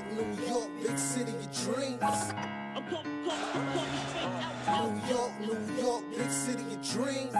New York, big city of dreams. New York, big city of dreams.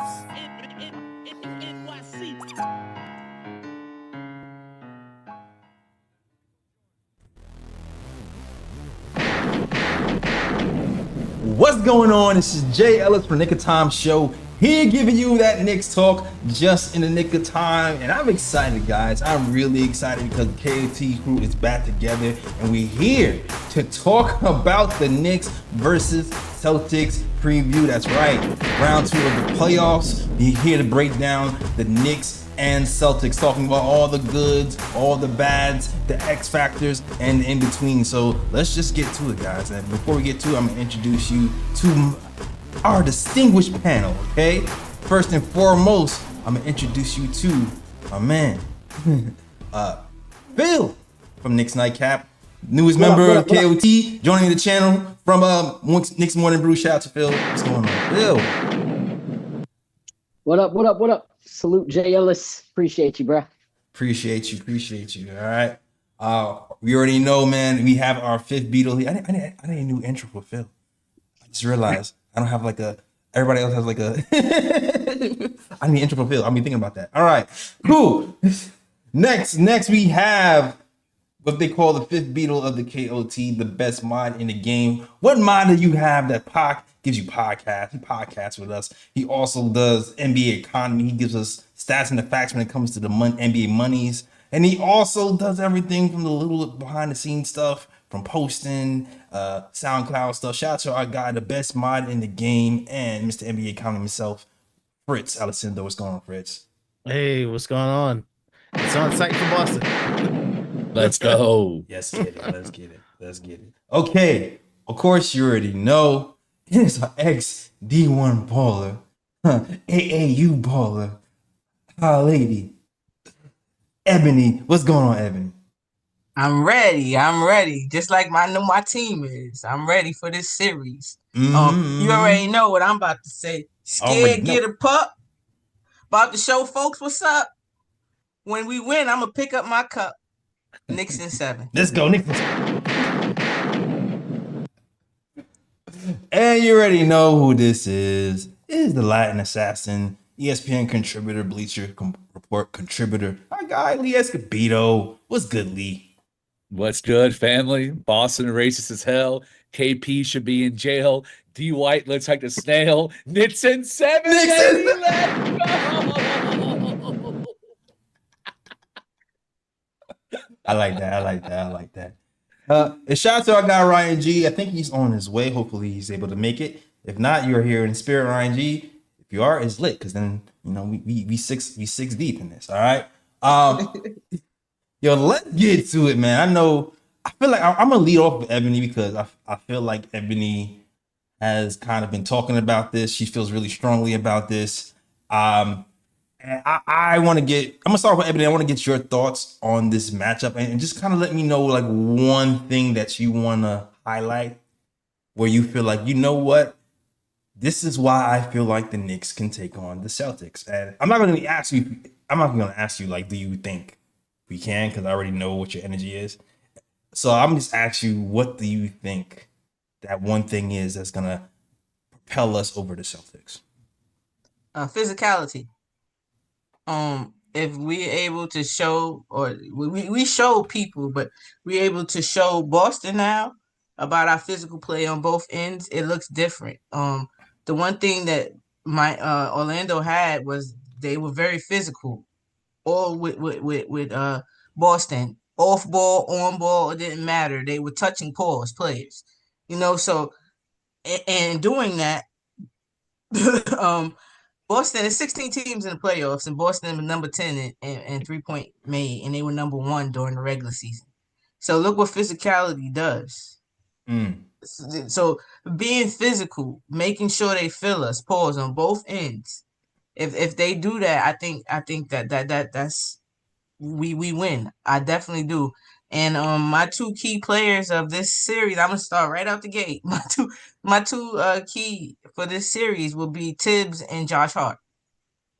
What's going on? This is Jay Ellis from Knick Of Time Show, here giving you that Knicks talk just in the nick of time. And I'm excited, guys. I'm really excited because the KOT crew is back together and we're here to talk about the Knicks versus Celtics preview. That's right, round 2 of the playoffs. We're here to break down the Knicks and Celtics, talking about all the goods, all the bads, the X factors, and in between. So let's just get to it, guys. And before we get to it, I'm gonna introduce you to our distinguished panel, okay? First and foremost, I'm gonna introduce you to my man, Phil from Knicks Nightcap, newest member of KOT, joining the channel from Knicks Morning Brew. Shout out to Phil. What's going on, Phil? What up? Salute Jay Ellis. Appreciate you, bro. Appreciate you. All right. We already know, man. We have our fifth Beatle here. I need a new intro for Phil. I just realized I don't have like a. Everybody else has like a. I need an intro for Phil. I've been thinking about that. All right. Cool. Next we have what they call the fifth Beatle of the KOT, the best mod in the game. What mod do you have that gives you podcasts? He podcasts with us. He also does NBA economy. He gives us stats and the facts when it comes to the NBA monies. And he also does everything from the little behind the scenes stuff, from posting, SoundCloud stuff. Shout out to our guy, the best mod in the game, and Mr. NBA economy himself, Fritz Alessandro. What's going on, Fritz? Hey, what's going on? It's on site for Boston. Let's go. Yes, let's get it. Okay, of course you already know. It's our ex-D1 baller, AAU baller, our lady, Ebony. What's going on, Ebony? I'm ready. Just like my team is. I'm ready for this series. You already know what I'm about to say. Scared, get a pup. About to show folks what's up. When we win, I'm gonna pick up my cup. Knicks in 7. Let's go, Knicks. And you already know who this is. It is the Latin assassin, ESPN contributor, Bleacher Report contributor, our guy Lee Escobedo. What's good, Lee? What's good, family? Boston racist as hell. KP should be in jail. D White looks like a snail. Knicks in 7. Baby, let's go. I like that. And shout out to our guy Ryan G. I think he's on his way. Hopefully he's able to make it. If not, you're here in spirit, Ryan G. If you are, it's lit, because then we six deep in this. All right. Yo, let's get to it, man. I feel like I'm gonna lead off with Ebony because I feel like Ebony has kind of been talking about this. She feels really strongly about this. And I'm gonna start with Ebony. I want to get your thoughts on this matchup and just kind of let me know like one thing that you want to highlight where you feel like, you know what, this is why I feel like the Knicks can take on the Celtics. And I'm not going to ask you like, do you think we can? Because I already know what your energy is. So I'm just asking you, what do you think that one thing is that's going to propel us over the Celtics? Physicality. If we're able to show, or we show people, but we're able to show Boston now about our physical play on both ends, it looks different. The one thing that my Orlando had was they were very physical, all with Boston, off ball, on ball, it didn't matter. They were touching players, So and doing that, Boston is 16 teams in the playoffs, and Boston was number 10 in three-point made, and they were number 1 during the regular season. So look what physicality does. So being physical, making sure they feel us, pause on both ends. If they do that, I think that's we win. I definitely do. And my two key players of this series, I'm gonna start right out the gate. My two key for this series will be Tibbs and Josh Hart.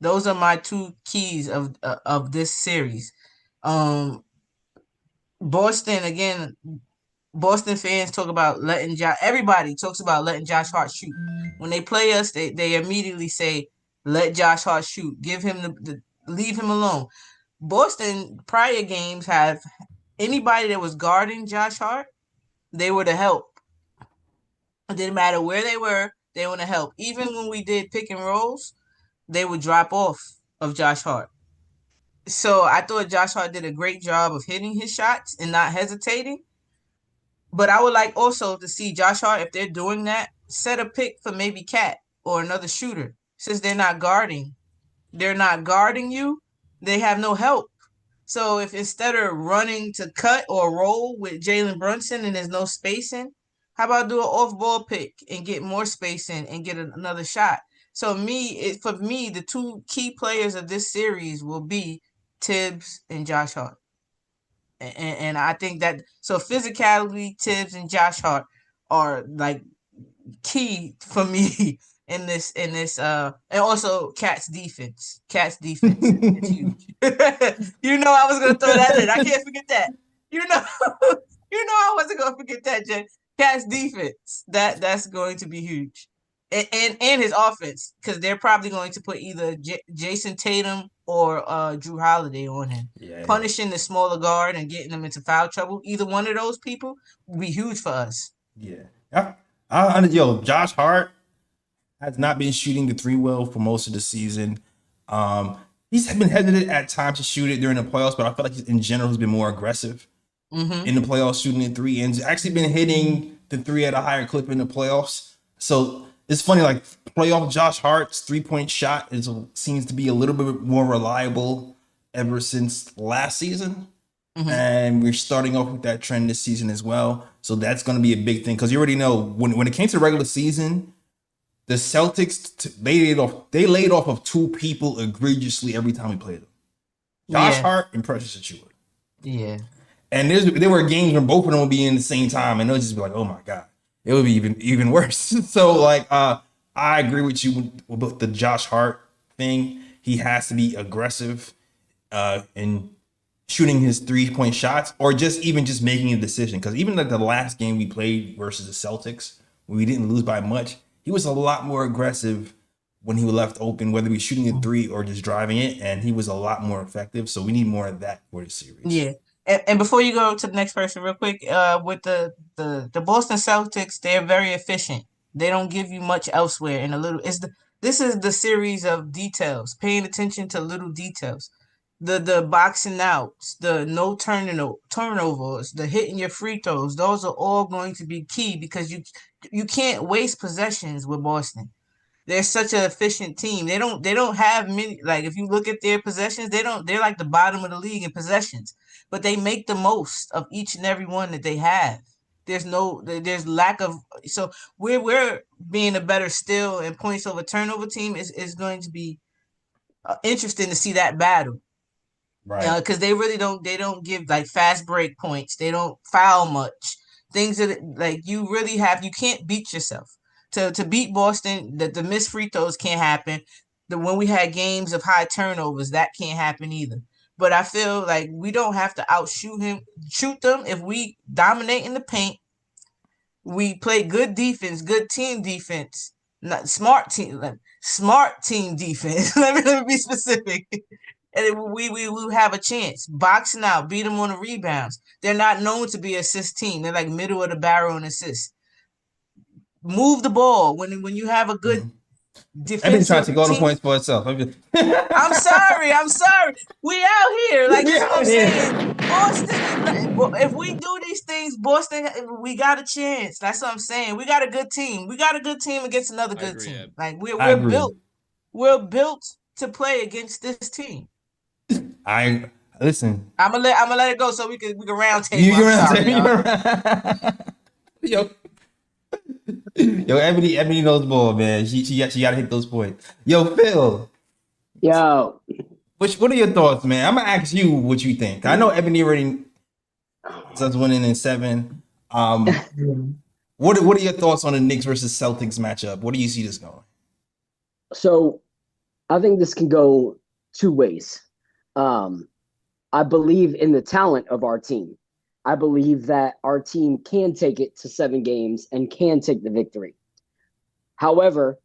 Those are my two keys of this series. Boston, again, Boston fans talk about letting everybody talks about letting Josh Hart shoot. When they play us, they immediately say, let Josh Hart shoot. Give him leave him alone. Boston prior games have anybody that was guarding Josh Hart, they were to help. It didn't matter where they were to help. Even when we did pick and rolls, they would drop off of Josh Hart. So I thought Josh Hart did a great job of hitting his shots and not hesitating. But I would like also to see Josh Hart, if they're doing that, set a pick for maybe Cat or another shooter. Since they're not guarding you, they have no help. So if instead of running to cut or roll with Jalen Brunson and there's no spacing, how about do an off-ball pick and get more spacing and get another shot? So for me, the two key players of this series will be Tibbs and Josh Hart. And I think that so physicality, Tibbs and Josh Hart are like key for me in this and also Cat's defense. Cat's defense is huge. You know I was gonna throw that in. I can't forget that. You know I wasn't gonna forget that, Jay. Cat's defense. That's going to be huge. And his offense, because they're probably going to put either Jason Tatum or Drew Holiday on him. Punishing the smaller guard and getting them into foul trouble. Either one of those people would be huge for us. Yeah. Josh Hart has not been shooting the three well for most of the season. He's been hesitant at times to shoot it during the playoffs, but I feel like in general he's been more aggressive in the playoffs, shooting the three, and he's actually been hitting the three at a higher clip in the playoffs. So it's funny, like playoff Josh Hart's 3-point shot seems to be a little bit more reliable ever since last season. And we're starting off with that trend this season as well. So that's going to be a big thing because you already know when it came to the regular season, the Celtics, they laid off of two people egregiously every time we played them. Josh Hart and Precious Achiuwa. Yeah. And there were games when both of them would be in the same time and it would just be like, oh my God. It would be even worse. So like I agree with you with the Josh Hart thing. He has to be aggressive in shooting his 3-point shots or just making a decision. Because even like the last game we played versus the Celtics, when we didn't lose by much, he was a lot more aggressive when he was left open, whether he's shooting a three or just driving it, and he was a lot more effective. So we need more of that for the series. Yeah. And before you go to the next person real quick, with the Boston Celtics, they're very efficient. They don't give you much elsewhere in this is the series of details, paying attention to little details. The boxing outs, the no turnovers, the hitting your free throws, those are all going to be key because you can't waste possessions with Boston. They're such an efficient team. They don't have many, like if you look at their possessions, they're like the bottom of the league in possessions. But they make the most of each and every one that they have. There's lack of, so we're being a better steal and points over turnover team is going to be interesting to see that battle. Right. Because they really don't give like fast break points. They don't foul much. Things that like you can't beat yourself. To beat Boston, the missed free throws can't happen. When we had games of high turnovers, that can't happen either. But I feel like we don't have to shoot them if we dominate in the paint. We play good defense, good team defense, not smart team defense. Let me be specific. And we will have a chance. Boxing out, beat them on the rebounds. They're not known to be an assist team. They're like middle of the barrel in assists. Move the ball when you have a good defense. I've been trying to go to points for itself. I'm sorry. We out here. Like that's what I'm saying. Boston, if we do these things, Boston, we got a chance. That's what I'm saying. We got a good team. We got a good team against another good team. Yeah. Like we're built to play against this team. Listen. I'm gonna let it go so we can round table. You Yo, Ebony knows ball, man. She gotta hit those points. Yo, Phil. Yo. What are your thoughts, man? I'm gonna ask you what you think. I know Ebony already says winning in 7. What are your thoughts on the Knicks versus Celtics matchup? What do you see this going? So I think this can go two ways. I believe in the talent of our team. I believe that our team can take it to 7 games and can take the victory. However,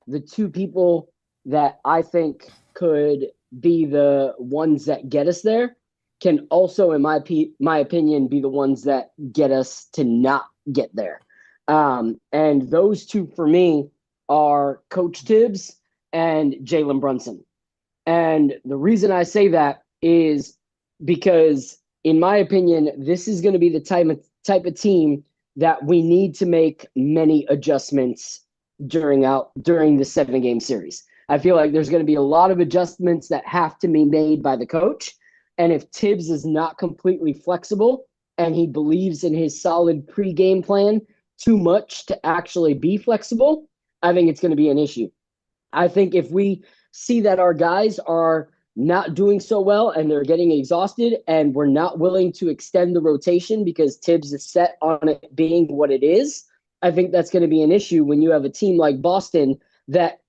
the two people that I think could be the ones that get us there can also, in my opinion, be the ones that get us to not get there. And those two for me are Coach Tibbs and Jalen Brunson. And the reason I say that is because, in my opinion, this is going to be the type of team that we need to make many adjustments during the 7-game series. I feel like there's going to be a lot of adjustments that have to be made by the coach. And if Tibbs is not completely flexible and he believes in his solid pre-game plan too much to actually be flexible, I think it's going to be an issue. I think if we see that our guys are not doing so well and they're getting exhausted and we're not willing to extend the rotation because Tibbs is set on it being what it is, I think that's going to be an issue when you have a team like Boston that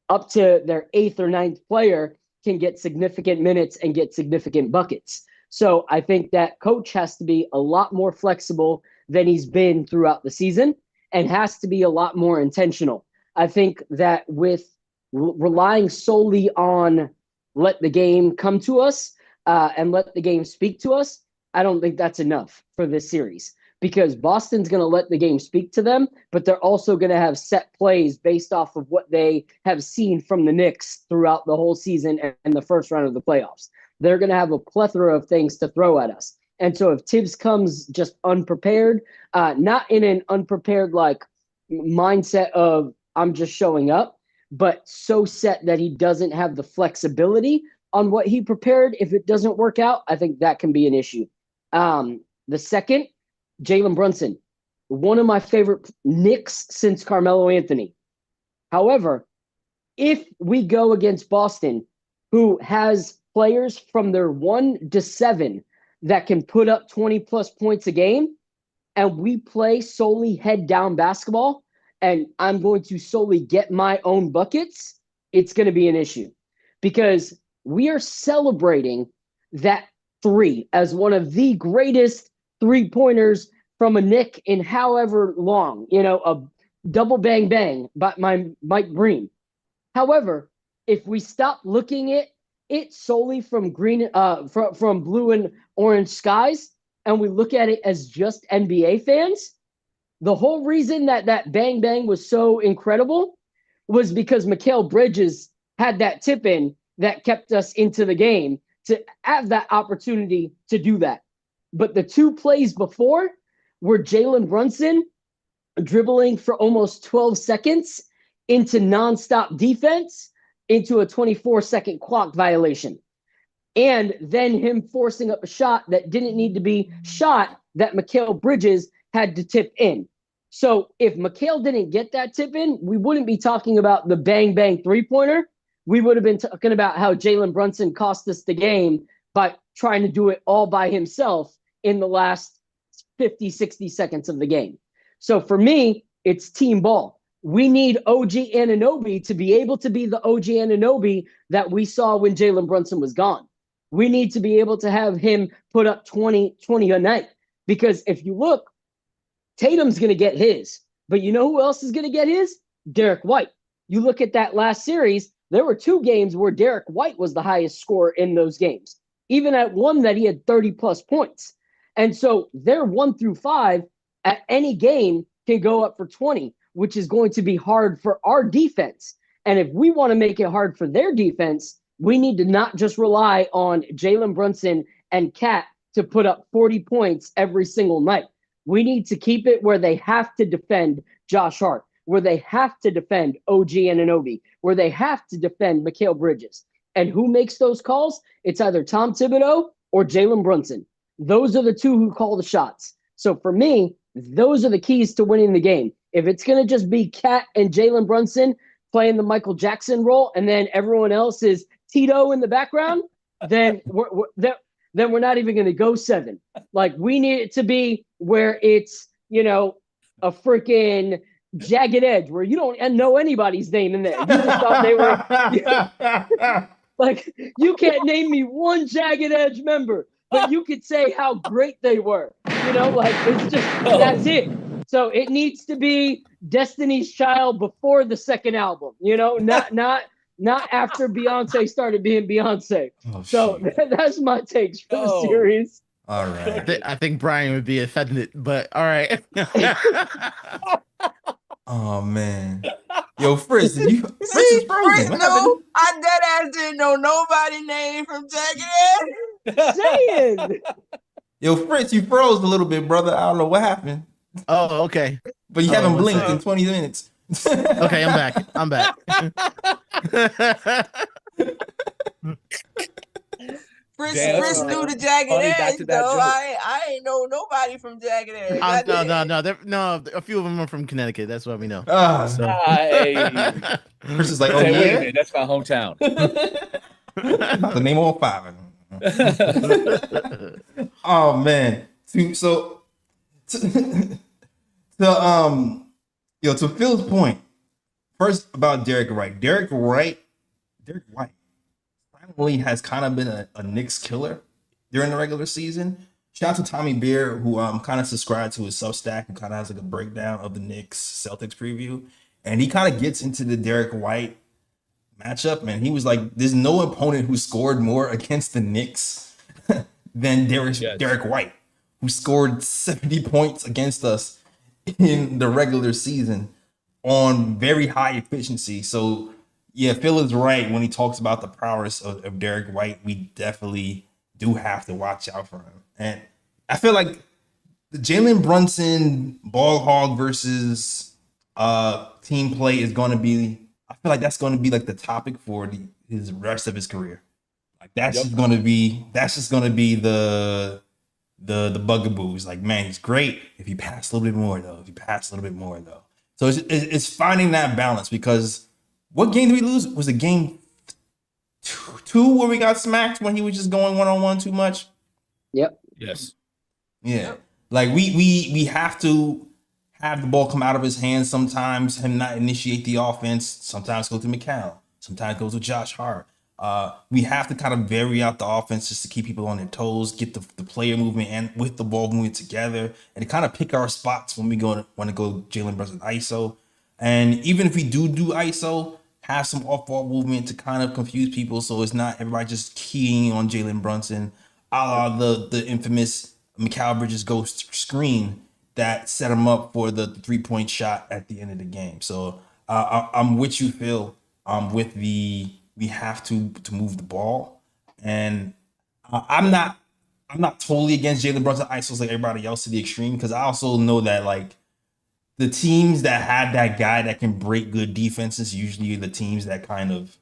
up to their 8th or 9th player can get significant minutes and get significant buckets. So I think that coach has to be a lot more flexible than he's been throughout the season and has to be a lot more intentional. I think that with relying solely on let the game come to us and let the game speak to us, I don't think that's enough for this series, because Boston's going to let the game speak to them, but they're also going to have set plays based off of what they have seen from the Knicks throughout the whole season and the first round of the playoffs. They're going to have a plethora of things to throw at us. And so if Tibbs comes just unprepared, not in an unprepared like mindset of I'm just showing up, but so set that he doesn't have the flexibility on what he prepared, if it doesn't work out, I think that can be an issue. The second, Jalen Brunson, one of my favorite Knicks since Carmelo Anthony. However, if we go against Boston, who has players from their 1 to 7 that can put up 20-plus points a game, and we play solely head-down basketball, and I'm going to solely get my own buckets, it's going to be an issue. Because we are celebrating that 3 as one of the greatest three-pointers from a Knick in however long, a double bang bang by Mike Breen. However, if we stop looking at it solely from from blue and orange skies, and we look at it as just NBA fans, the whole reason that bang bang was so incredible was because McHale Bridges had that tip in that kept us into the game to have that opportunity to do that. But the 2 plays before were Jalen Brunson dribbling for almost 12 seconds into nonstop defense, into a 24-second clock violation. And then him forcing up a shot that didn't need to be shot that McHale Bridges had to tip in. So if McHale didn't get that tip in, we wouldn't be talking about the bang bang three-pointer. We would have been talking about how Jalen Brunson cost us the game by trying to do it all by himself in the last 50, 60 seconds of the game. So for me, it's team ball. We need OG Anunoby to be able to be the OG Anunoby that we saw when Jalen Brunson was gone. We need to be able to have him put up 20 a night. Because if you look, Tatum's going to get his. But you know who else is going to get his? Derek White. You look at that last series, there were 2 games where Derek White was the highest scorer in those games. Even at one that he had 30-plus points. And so their 1 through 5 at any game can go up for 20, which is going to be hard for our defense. And if we want to make it hard for their defense, we need to not just rely on Jalen Brunson and Cat to put up 40 points every single night. We need to keep it where they have to defend Josh Hart, where they have to defend OG Anunoby, where they have to defend McHale Bridges. And who makes those calls? It's either Tom Thibodeau or Jalen Brunson. Those are the 2 who call the shots. So for me, those are the keys to winning the game. If it's going to just be Cat and Jalen Brunson playing the Michael Jackson role, and then everyone else is Tito in the background, then we're not even going to go 7. Like, we need it to be where it's, a freaking Jagged Edge, where you don't know anybody's name in there. You just thought they were like, you can't name me one Jagged Edge member. but you could say how great they were. Like it's just that's it. So it needs to be Destiny's Child before the second album. Not after Beyonce started being Beyonce. So that's my takes for the series. All right. I think Brian would be offended, but all right. Oh man. Yo, Fritz, Fritz is frozen. Fritz, What no, happened? I dead ass didn't know nobody name from Jagged Edge. Saying. Yo, Fritz, you froze a little bit, brother. I don't know what happened. Oh, okay. But you haven't what's blinked up? in 20 minutes. Okay, I'm back. Fritz knew the Jagged funny, back Edge, to that though. joke. I ain't know nobody from Jagged Edge. No. A few of them are from Connecticut. That's what we know. Ah, So. Hey. Fritz is like, oh Hey, wait a yeah? minute, that's my hometown. The name all five. Oh man. To Phil's point, first about Derek White. Derek White finally has kind of been a Knicks killer during the regular season. Shout out to Tommy Beer, who kind of subscribed to his Substack and kind of has like a breakdown of the Knicks Celtics preview. And he kind of gets into the Derek White matchup, man. He was like, there's no opponent who scored more against the Knicks than Derek White, who scored 70 points against us in the regular season on very high efficiency. So yeah, Phil is right when he talks about the prowess of Derek White. We definitely do have to watch out for him. And I feel like the Jalen Brunson ball hog versus team play is going to be, I feel like that's going to be like the topic for his rest of his career. Like that's just going to be the bugaboos. Like, man, he's great if he passed a little bit more though. So it's finding that balance, because what game did we lose? Was it game two where we got smacked when he was just going one-on-one too much? Yep. Yes. Yeah. Yep. Like we have to have the ball come out of his hands sometimes, him not initiate the offense, sometimes go to McHale, sometimes goes to Josh Hart. We have to kind of vary out the offense just to keep people on their toes, get the player movement and with the ball moving together, and to kind of pick our spots when we want to go Jalen Brunson ISO. And even if we do ISO, have some off-ball movement to kind of confuse people, so it's not everybody just keying on Jalen Brunson, a la the infamous McHale Bridges ghost screen that set him up for the 3-point shot at the end of the game. So I'm with you, Phil. With we have to move the ball, and I'm not totally against Jalen Brunson ISOs like everybody else to the extreme, because I also know that like the teams that have that guy that can break good defenses usually are the teams that kind of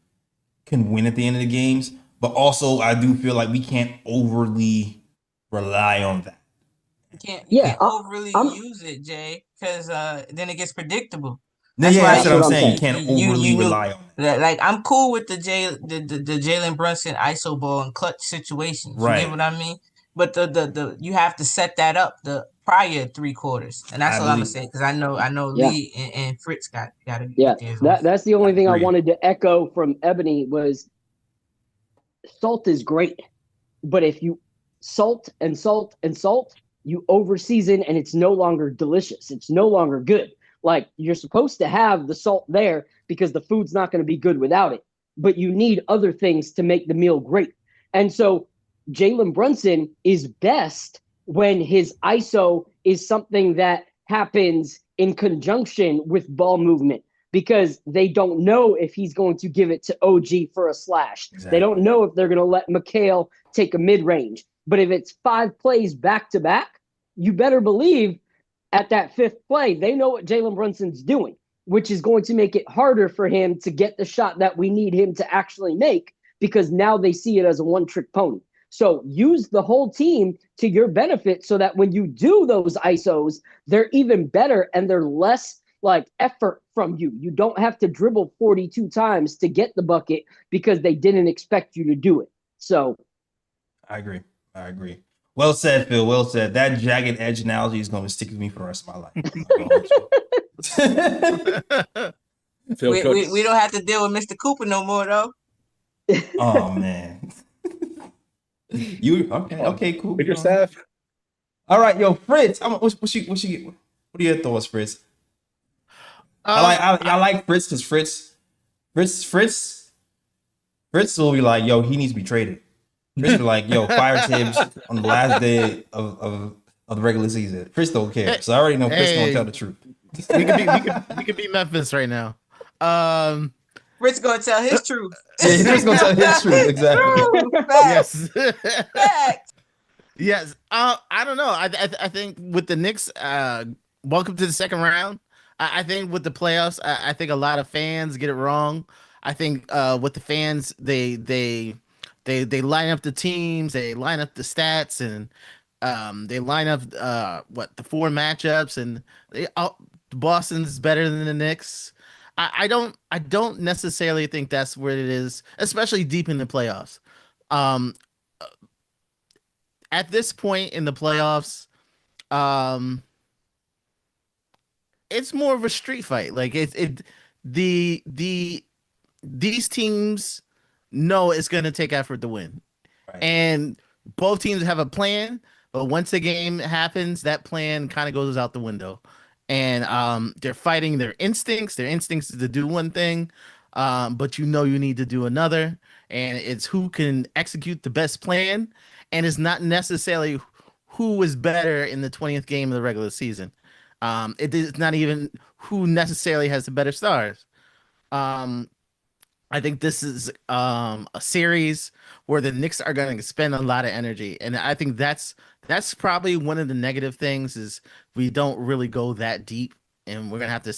can win at the end of the games. But also, I do feel like we can't overly rely on that. You can't overly use it, Jay, because then it gets predictable. That's what I'm saying. You can't overly rely on it. Like, I'm cool with the Jalen Brunson ISO ball in clutch situations. Right. You get what I mean? But the you have to set that up the prior 3 quarters, and that's all I'm gonna say, because I know Lee and Fritz got it. Yeah, that's the only thing I wanted to echo from Ebony was salt is great, but if you salt and salt and salt, you over season and it's no longer delicious. It's no longer good. Like, you're supposed to have the salt there because the food's not going to be good without it, but you need other things to make the meal great. And so Jalen Brunson is best when his ISO is something that happens in conjunction with ball movement, because they don't know if he's going to give it to OG for a slash. Exactly. They don't know if they're going to let McHale take a mid-range. But if it's 5 plays back-to-back, you better believe at that 5th play, they know what Jalen Brunson's doing, which is going to make it harder for him to get the shot that we need him to actually make, because now they see it as a one-trick pony. So use the whole team to your benefit so that when you do those ISOs, they're even better and they're less like effort from you. You don't have to dribble 42 times to get the bucket because they didn't expect you to do it. So I agree. Well said, Phil. Well said. That jagged edge analogy is going to stick with me for the rest of my life. we don't have to deal with Mr. Cooper no more, though. Oh, man. You okay? Okay, cool. Pick your staff. All right, yo, Fritz. What are your thoughts, Fritz? I like Fritz because Fritz will be like, yo, he needs to be traded. Fritz will be like, yo, fire Tibbs on the last day of the regular season. Fritz don't care, so I already know Fritz gonna tell the truth. we could be Memphis right now. Fritz gonna tell his truth. Yeah, Fritz gonna tell his truth exactly. Facts. Yes. Facts. Yes. I don't know. I think with the Knicks, welcome to the second round. I think with the playoffs, I think a lot of fans get it wrong. I think with the fans, they line up the teams, they line up the stats, and they line up the four matchups, and Boston's better than the Knicks. I don't necessarily think that's where it is, especially deep in the playoffs. At this point in the playoffs, it's more of a street fight. Like these teams know it's going to take effort to win, right. And both teams have a plan. But once the game happens, that plan kind of goes out the window, and they're fighting their instincts. Their instincts is to do one thing, but you need to do another, and it's who can execute the best plan. And it's not necessarily who is better in the 20th game of the regular season. It is not even who necessarily has the better stars. I think this is a series where the Knicks are going to spend a lot of energy, and I think that's probably one of the negative things is we don't really go that deep, and we're gonna have to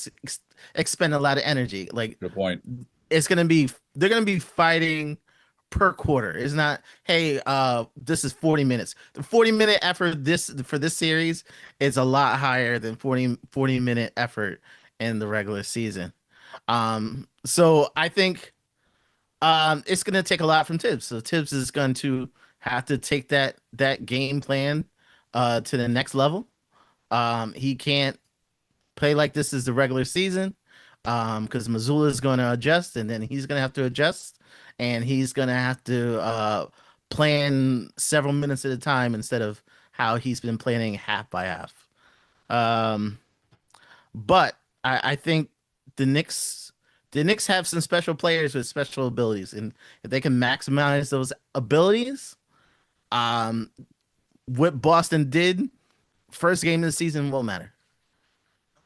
expend a lot of energy. Like, good point. They're gonna be fighting per quarter. It's not, hey, this is 40 minutes. The 40-minute effort for this series is a lot higher than 40-minute effort in the regular season. So I think it's going to take a lot from Tibbs. So Tibbs is going to have to take that game plan to the next level. He can't play like this is the regular season because Missoula is going to adjust, and then he's going to have to adjust. And he's going to have to plan several minutes at a time instead of how he's been planning half by half. But I think the Knicks have some special players with special abilities. And if they can maximize those abilities, what Boston did first game of the season won't matter.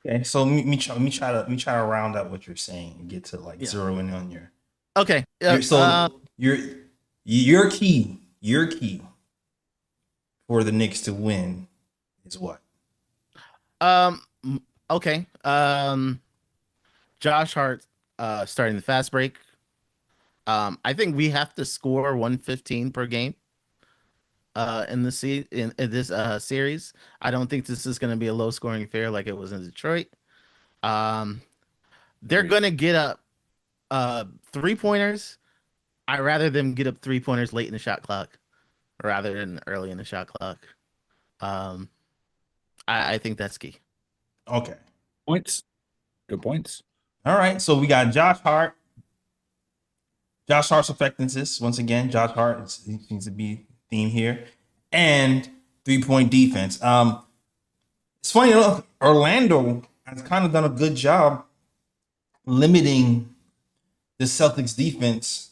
Okay, so me try to round up what you're saying and get to zeroing on your. Okay. Your key for the Knicks to win is what? Okay. Josh Hart starting the fast break. I think we have to score 115 per game in this series. I don't think this is going to be a low scoring affair like it was in Detroit. They're going to get up 3-pointers. I'd rather them get up 3-pointers late in the shot clock rather than early in the shot clock. I think that's key. Okay. Points. Good points. All right. So we got Josh Hart. Josh Hart's effectiveness. Once again, Josh Hart seems to be theme here. And 3-point defense. It's funny enough, Orlando has kind of done a good job limiting the Celtics defense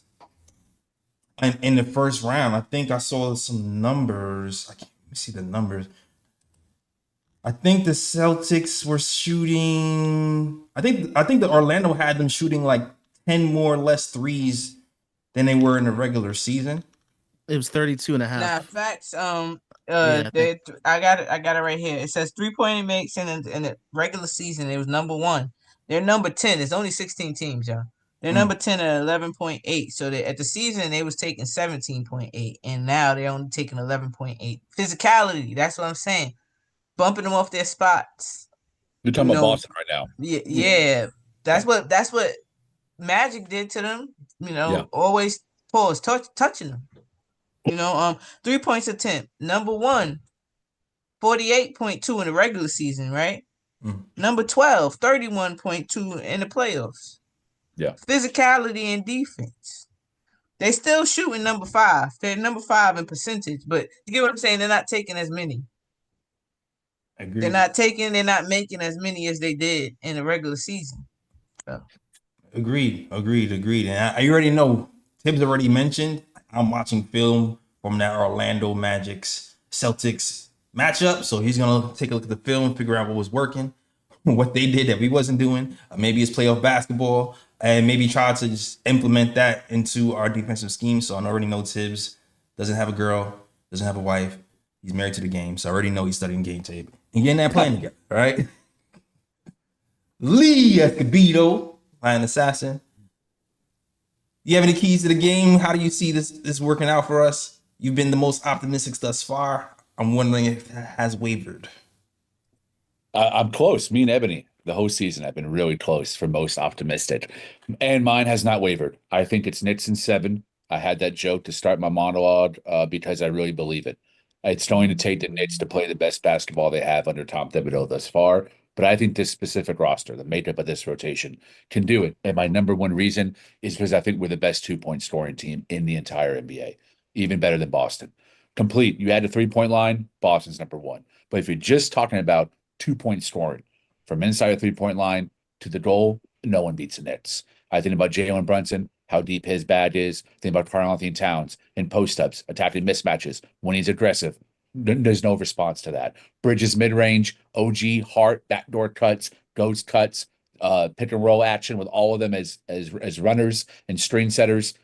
in the first round. I think I saw some numbers. Let me see the numbers. I think the Celtics were shooting. I think the Orlando had them shooting like 10 more or less threes than they were in the regular season. It was 32.5. Nah, facts. I got it right here. It says 3-point makes in the regular season. It was number 1. They're number 10. There's only 16 teams, y'all. They're number 10 at 11.8. So at the season they was taking 17.8, and now they're only taking 11.8. Physicality. That's what I'm saying. Bumping them off their spots. You're talking about Boston right now. Yeah. That's what Magic did to them. Always touching them. 3 points attempt. Number 1, 48.2 in the regular season, right? Number 12, 31.2 in the playoffs. Yeah. Physicality and defense. They still shooting number 5. They're number 5 in percentage, but you get what I'm saying? They're not taking as many. They're not making as many as they did in the regular season. So. Agreed. And you already know, Tibbs already mentioned, I'm watching film from that Orlando Magic's Celtics matchup. So he's going to take a look at the film, figure out what was working, what they did that we wasn't doing. Maybe it's playoff basketball, and maybe try to just implement that into our defensive scheme. So I already know Tibbs doesn't have a girl, doesn't have a wife. He's married to the game. So I already know he's studying game tape and getting that plan together, all right? Lee Escobedo, Lion Assassin. You have any keys to the game? How do you see this working out for us? You've been the most optimistic thus far. I'm wondering if that has wavered. I'm close. Me and Ebony, the whole season, I've been really close for most optimistic. And mine has not wavered. I think it's Knicks in 7. I had that joke to start my monologue because I really believe it. It's going to take the Knicks to play the best basketball they have under Tom Thibodeau thus far. But I think this specific roster, the makeup of this rotation, can do it. And my number one reason is because I think we're the best 2-point scoring team in the entire NBA, even better than Boston. Complete. You add a 3-point line, Boston's number 1. But if you're just talking about 2-point scoring from inside the 3-point line to the goal, no one beats the Knicks. I think about Jalen Brunson, how deep his bag is. Think about Karl-Anthony Towns in post-ups, attacking mismatches when he's aggressive. There's no response to that. Bridges mid-range, OG, Hart, backdoor cuts, ghost cuts, pick and roll action with all of them as runners and screen setters.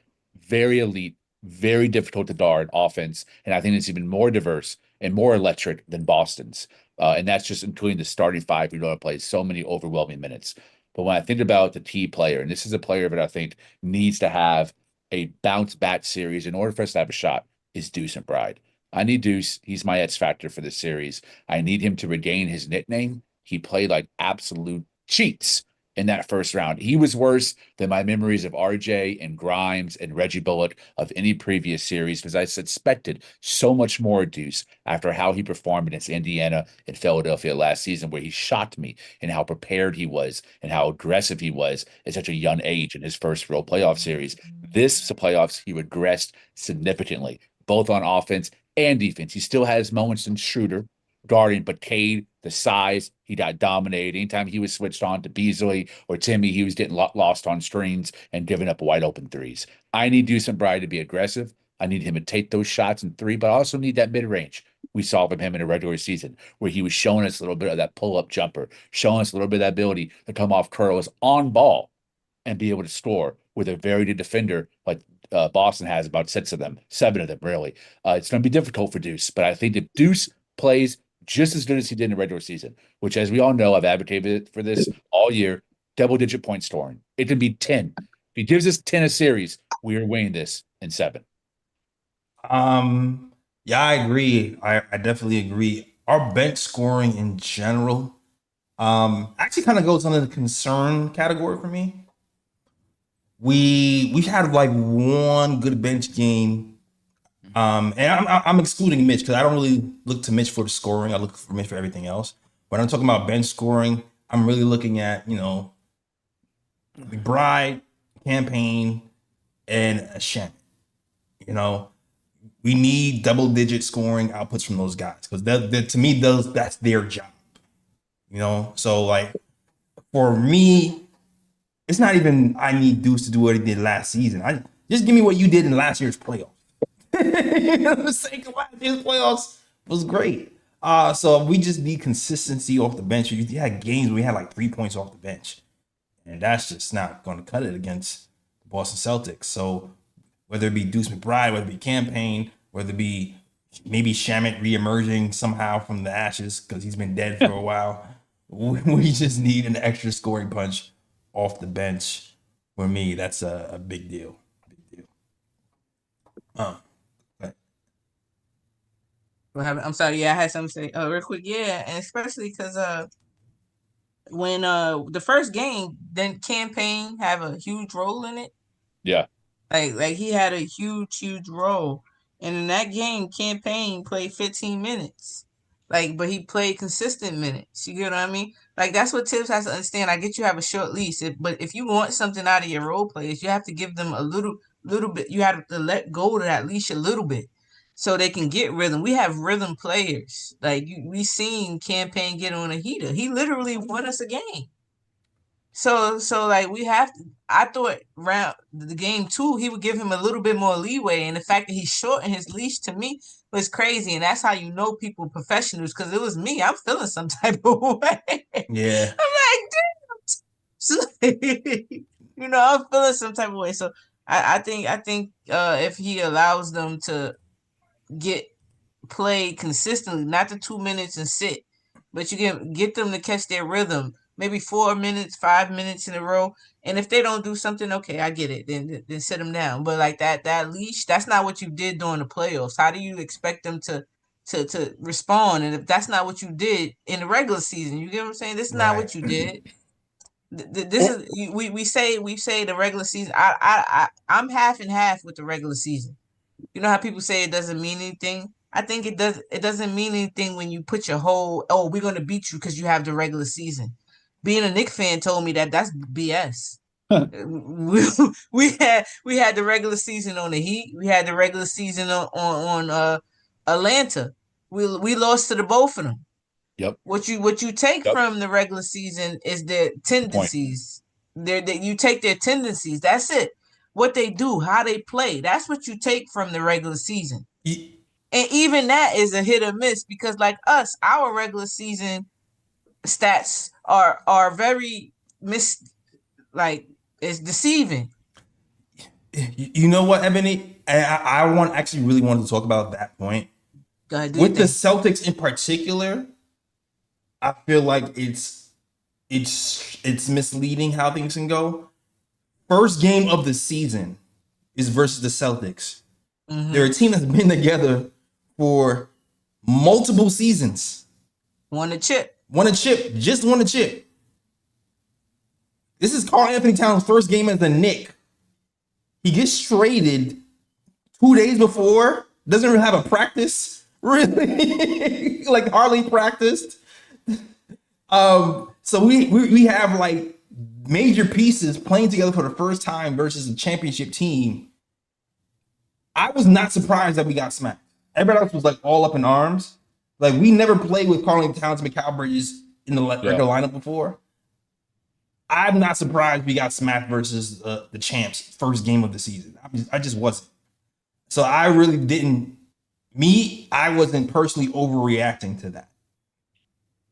Very elite, very difficult to guard offense. And I think it's even more diverse and more electric than Boston's. And that's just including the starting 5 who know how to play so many overwhelming minutes. But when I think about the key player, and this is a player that I think needs to have a bounce back series in order for us to have a shot, is Deuce McBride. I need Deuce. He's my X factor for this series. I need him to regain his nickname. He played like absolute cheats in that first round. He was worse than my memories of RJ and Grimes and Reggie Bullock of any previous series because I suspected so much more of Deuce after how he performed against Indiana and Philadelphia last season, where he shocked me in how prepared he was and how aggressive he was at such a young age in his first real playoff series. This playoffs, he regressed significantly, both on offense and defense. He still has moments in Schroeder guarding, but Cade, the size, he got dominated. Anytime he was switched on to Beasley or Timmy, he was getting lost on screens and giving up wide open threes. I need Deuce McBride to be aggressive. I need him to take those shots in 3, but I also need that mid-range we saw from him in the regular season, where he was showing us a little bit of that pull-up jumper, showing us a little bit of that ability to come off curls on ball and be able to score with a very good defender like Boston has, about 6 of them, 7 of them, really. It's going to be difficult for Deuce, but I think if Deuce plays just as good as he did in the regular season, which, as we all know, I've advocated for this all year, double-digit point scoring. It can be 10. If he gives us 10 a series, we are winning this in 7. Yeah, I agree. I definitely agree. Our bench scoring in general actually kind of goes under the concern category for me. We've had like one good bench game. And I'm excluding Mitch because I don't really look to Mitch for the scoring. I look for Mitch for everything else. But I'm talking about bench scoring. I'm really looking at, McBride, Campaign, and Shannon. We need double-digit scoring outputs from those guys because to me, that's their job. So like for me, it's not even I need Deuce to do what he did last season. Just give me what you did in last year's playoffs. You know what I'm saying? Last year's playoffs was great. So we just need consistency off the bench. You had games where we had like 3 points off the bench, and that's just not going to cut it against the Boston Celtics. So whether it be Deuce McBride, whether it be Campaign, whether it be maybe Shamet reemerging somehow from the ashes because he's been dead for a while, we just need an extra scoring punch off the bench. For me, that's a big deal. I'm sorry. Yeah, I had something to say real quick. Yeah, and especially because when the first game, didn't Campaign have a huge role in it? Yeah. Like he had a huge role. And in that game, Campaign played 15 minutes. Like, but he played consistent minutes. You get what I mean? Like, that's what Tibbs has to understand. I get you have a short leash, but if you want something out of your role players, you have to give them a little bit. You have to let go of that leash a little bit, so they can get rhythm. We have rhythm players. Like we seen Campaign get on a heater. He literally won us a game. So like we have to. I thought round the game 2, he would give him a little bit more leeway, and the fact that he shortened his leash to me was crazy, and that's how you know people professionals. Because it was me, I'm feeling some type of way. Yeah, I'm like, damn. So, I'm feeling some type of way. So I think if he allows them to get played consistently, not the 2 minutes and sit, but you get them to catch their rhythm. Maybe 4 minutes, 5 minutes in a row. And if they don't do something, okay, I get it. Then sit them down. But like that leash, that's not what you did during the playoffs. How do you expect them to respond? And if that's not what you did in the regular season, you get what I'm saying? This is not what you did. This is we say the regular season. I'm half and half with the regular season. You know how people say it doesn't mean anything? I think it does. It doesn't mean anything when you put your whole, we're going to beat you because you have the regular season. Being a Knicks fan told me that that's BS. we had the regular season on the Heat. We had the regular season on Atlanta. We lost to the both of them. Yep. What you take from the regular season is their tendencies. You take their tendencies. That's it. What they do, how they play. That's what you take from the regular season. And even that is a hit or miss because, like us, our regular season stats are very it's deceiving. You know what, Ebony? I really wanted to talk about that point. Go ahead, with the Celtics in particular. I feel like it's misleading how things can go. First game of the season is versus the Celtics. Mm-hmm. They're a team that's been together for multiple seasons. Won a chip. Just won a chip. This is Karl Anthony Towns' first game as a Knick. He gets traded 2 days before. Doesn't really have a practice. Really? Like hardly practiced. So we have like major pieces playing together for the first time versus a championship team. I was not surprised that we got smacked. Everybody else was like all up in arms. Like we never played with Karl Anthony Towns and McHale Bridges in the regular lineup before. I'm not surprised we got smacked versus the champs first game of the season. I just wasn't. So I really didn't. I wasn't personally overreacting to that.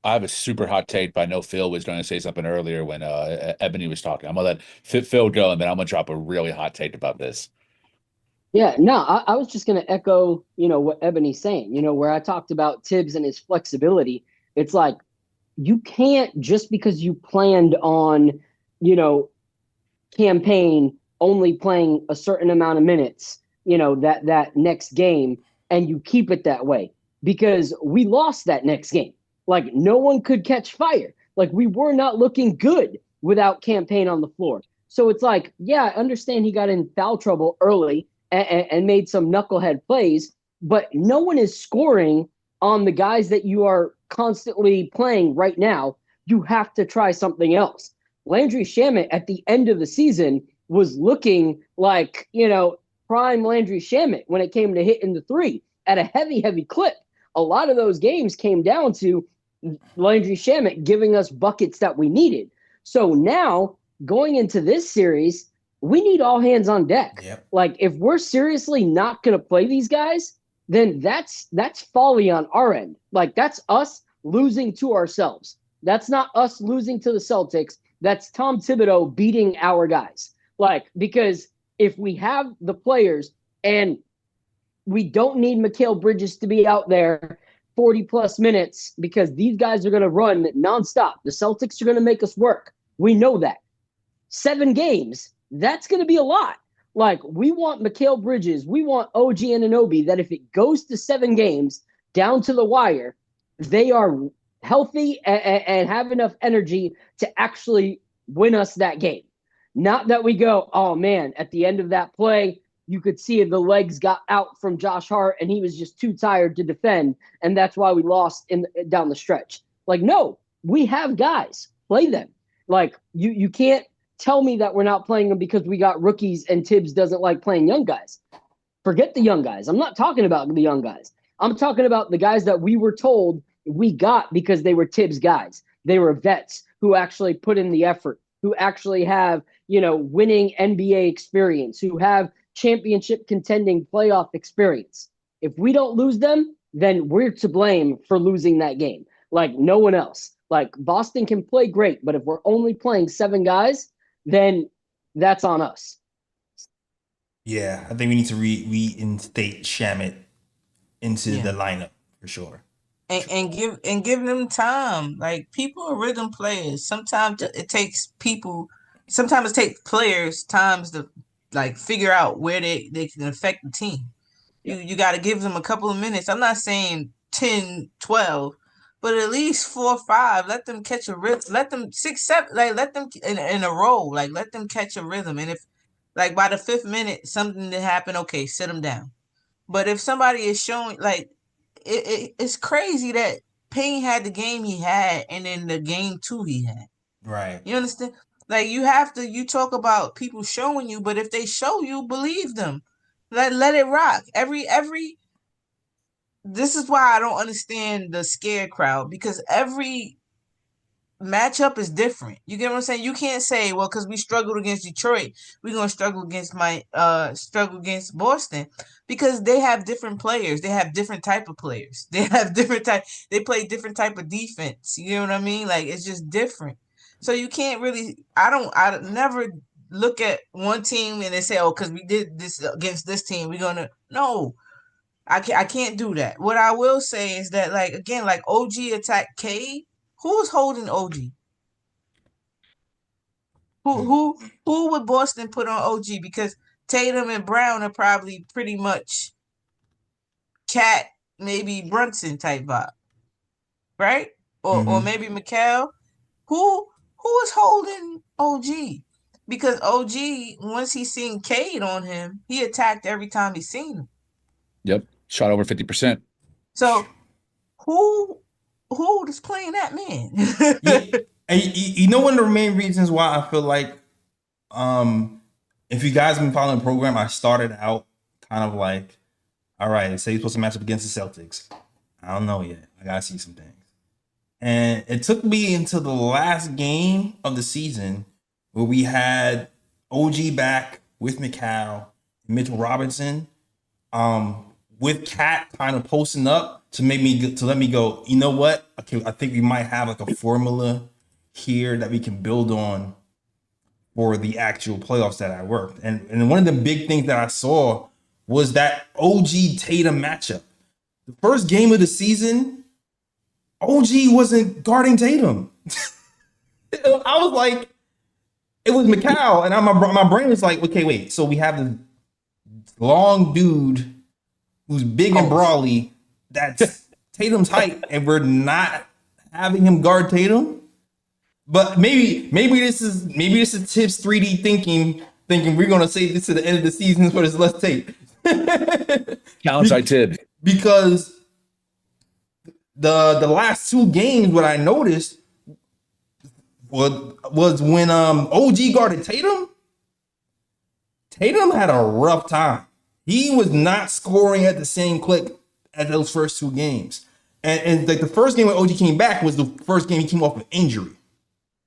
I have a super hot take, but I know Phil was going to say something earlier when Ebony was talking. I'm going to let Phil go, and then I'm going to drop a really hot take about this. Yeah, no, I was just going to echo, what Ebony's saying, where I talked about Tibbs and his flexibility. It's like, you can't, just because you planned on, Campaign only playing a certain amount of minutes, that next game, and you keep it that way, because we lost that next game. Like, no one could catch fire. Like, we were not looking good without Campaign on the floor. So it's like, yeah, I understand he got in foul trouble early and made some knucklehead plays, but no one is scoring on the guys that you are constantly playing right now. You have to try something else. Landry Shamet at the end of the season was looking like, prime Landry Shamet when it came to hitting the three at a heavy clip. A lot of those games came down to Landry Shamet giving us buckets that we needed. So now going into this series, we need all hands on deck. Yep. Like, if we're seriously not going to play these guys, then that's folly on our end. Like, that's us losing to ourselves. That's not us losing to the Celtics. That's Tom Thibodeau beating our guys. Like, because if we have the players and we don't need McHale Bridges to be out there 40 plus minutes, because these guys are going to run nonstop. The Celtics are going to make us work. We know that. 7 games, that's going to be a lot. Like, we want McHale Bridges, we want OG Anunoby, that if it goes to 7 games down to the wire, they are healthy and have enough energy to actually win us that game. Not that we go, oh man, at the end of that play, you could see the legs got out from Josh Hart and he was just too tired to defend. And that's why we lost down the stretch. Like, no, we have guys. Play them. Like, you can't tell me that we're not playing them because we got rookies and Tibbs doesn't like playing young guys. Forget the young guys. I'm not talking about the young guys. I'm talking about the guys that we were told we got because they were Tibbs guys. They were vets who actually put in the effort, who actually have, winning NBA experience, who have championship contending playoff experience. If we don't lose them, then we're to blame for losing that game. Like, no one else. Like, Boston can play great, but if we're only playing 7 guys, then that's on us. Yeah, I think we need to reinstate Shamet into the lineup for sure. And give them time. Like, people are rhythm players. Sometimes it takes players times to like figure out where they can affect the team. You got to give them a couple of minutes. I'm not saying 10, 12, but at least 4 or 5. Let them catch a rhythm. Let them 6, 7. Like, let them in a row. Like, let them catch a rhythm. And if like by the 5th minute something to happen, okay, sit them down. But if somebody is showing, like, it's crazy that Payne had the game he had, and then the game 2 he had. Right. You understand? Like, you talk about people showing you, but if they show you, believe them. Let it rock. This is why I don't understand the scared crowd, because every matchup is different. You get what I'm saying? You can't say, well, because we struggled against Detroit, we're gonna struggle against Boston, because they have different players. They have different type of players. They have they play different type of defense. You know what I mean? Like, it's just different. So you can't really, I never look at one team and they say, oh, because we did this against this team, we're gonna, no. I can't do that. What I will say is that, like, again, like OG attacked Cade. Who's holding OG? Who would Boston put on OG? Because Tatum and Brown are probably pretty much Cat, maybe Brunson type vibe, right? Or maybe McHale. Who is holding OG? Because OG, once he seen Cade on him, he attacked every time he seen him. Yep, shot over 50%. So who is playing that man? Yeah. And you know, one of the main reasons why I feel like, if you guys have been following the program, I started out kind of like, all right, say you're supposed to match up against the Celtics. I don't know yet. I gotta see some things. And it took me until the last game of the season where we had OG back with McHale, Mitchell Robinson, with Cat kind of posting up to let me go, you know what? Okay, I think we might have like a formula here that we can build on for the actual playoffs that I worked. And one of the big things that I saw was that OG Tatum matchup. The first game of the season, OG wasn't guarding Tatum. I was like, it was McHale, and my brain was like, okay, wait. So we have this long dude who's big and brawly, that's Tatum's height, and we're not having him guard Tatum. But maybe this is Tibbs 3D thinking we're gonna save this to the end of the season for this less tape. Countside Tibbs. Because the last 2 games, what I noticed was when OG guarded Tatum. Tatum had a rough time. He was not scoring at the same clip as those first 2 games. And like the first game when OG came back was the first game he came off an injury.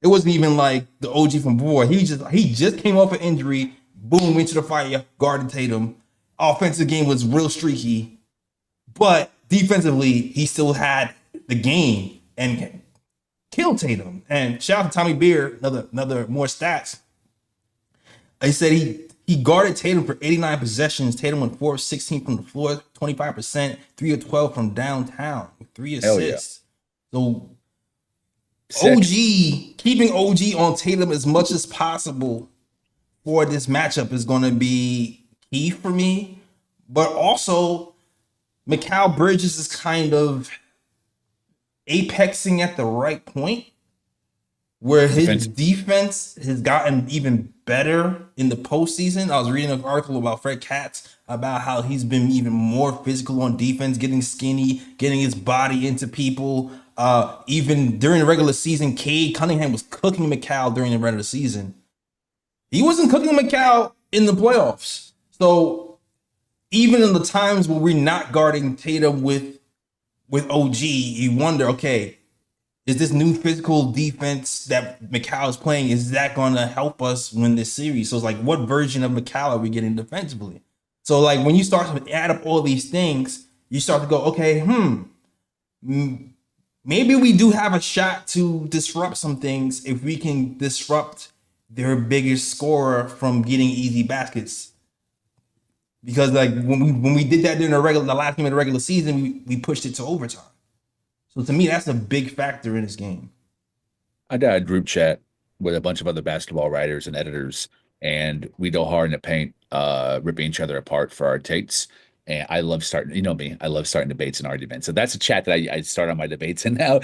It wasn't even like the OG from before. He just came off an injury, boom, into the fire, guarded Tatum. Offensive game was real streaky, but defensively, he still had the game and killed Tatum. And shout out to Tommy Beer, another more stats. He said he guarded Tatum for 89 possessions. Tatum went 4 of 16 from the floor, 25%, 3 of 12 from downtown, with 3 assists. Yeah. So sick. OG, keeping OG on Tatum as much as possible for this matchup is going to be key for me. But also, Mikal Bridges is kind of apexing at the right point, where his defense has gotten even better in the postseason. I was reading an article about Fred Katz about how he's been even more physical on defense, getting skinny, getting his body into people. Even during the regular season, Cade Cunningham was cooking McHale during the regular season. He wasn't cooking McHale in the playoffs. So even in the times where we're not guarding Tatum with OG, you wonder, okay, is this new physical defense that McHale is playing, is that going to help us win this series? So it's like, what version of McHale are we getting defensively? So like when you start to add up all these things, you start to go, okay, maybe we do have a shot to disrupt some things if we can disrupt their biggest scorer from getting easy baskets. Because like when we did that during the last game of the regular season, we pushed it to overtime. So to me, that's a big factor in this game. I got a group chat with a bunch of other basketball writers and editors, and we go hard in the paint, ripping each other apart for our takes. And I love starting, you know me, I love starting debates and arguments. So that's a chat that I start on my debates. And now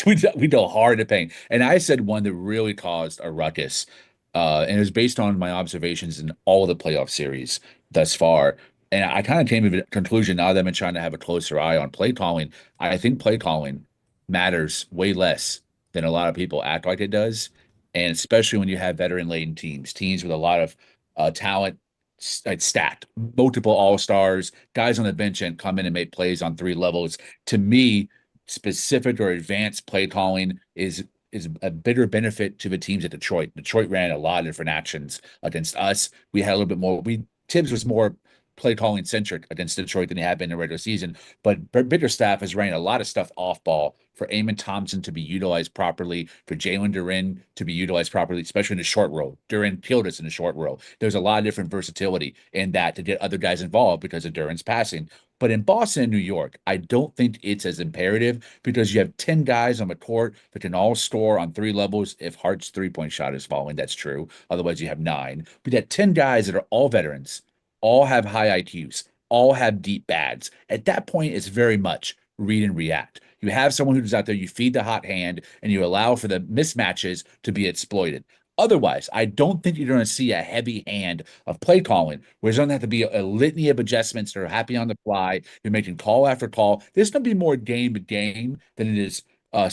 we go hard in the paint. And I said one that really caused a ruckus. And it was based on my observations in all the playoff series thus far. And I kind of came to the conclusion now that I've been trying to have a closer eye on play calling. I think play calling matters way less than a lot of people act like it does. And especially when you have veteran-laden teams with a lot of talent stacked, multiple all-stars, guys on the bench and come in and make plays on three levels. To me, specific or advanced play calling is a bigger benefit to the teams at Detroit. Detroit ran a lot of different actions against us. We had a little bit more. Tibbs was more play calling centric against Detroit than he had been in the regular season. But Bickerstaff is running a lot of stuff off ball for Amon Thompson to be utilized properly, for Jalen Duren to be utilized properly, especially in the short roll. Duren killed us in the short roll. There's a lot of different versatility in that to get other guys involved because of Duren's passing. But in Boston and New York, I don't think it's as imperative because you have 10 guys on the court that can all score on three levels. If Hart's three-point shot is falling, that's true. Otherwise, you have 9. But you have 10 guys that are all veterans, all have high IQs, all have deep bags. At that point, it's very much read and react. You have someone who's out there, you feed the hot hand, and you allow for the mismatches to be exploited. Otherwise, I don't think you're going to see a heavy hand of play calling, where there's going to have to be a litany of adjustments that are happening on the fly. You're making call after call. There's going to be more game to game than it is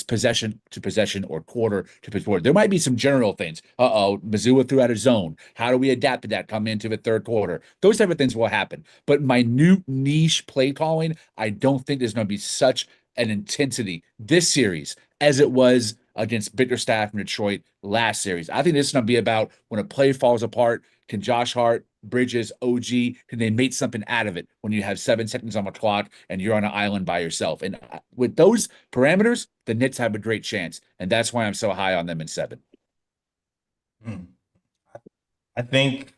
possession to possession or quarter to quarter. There might be some general things. Missoula threw out a zone. How do we adapt to that come into the third quarter? Those type of things will happen. But minute niche play calling, I don't think there's going to be such an intensity this series as it was against Bickerstaff in Detroit last series. I think this is going to be about when a play falls apart, can Josh Hart, Bridges, OG, can they make something out of it when you have 7 seconds on the clock and you're on an island by yourself? And with those parameters, the Knicks have a great chance. And that's why I'm so high on them in 7. I think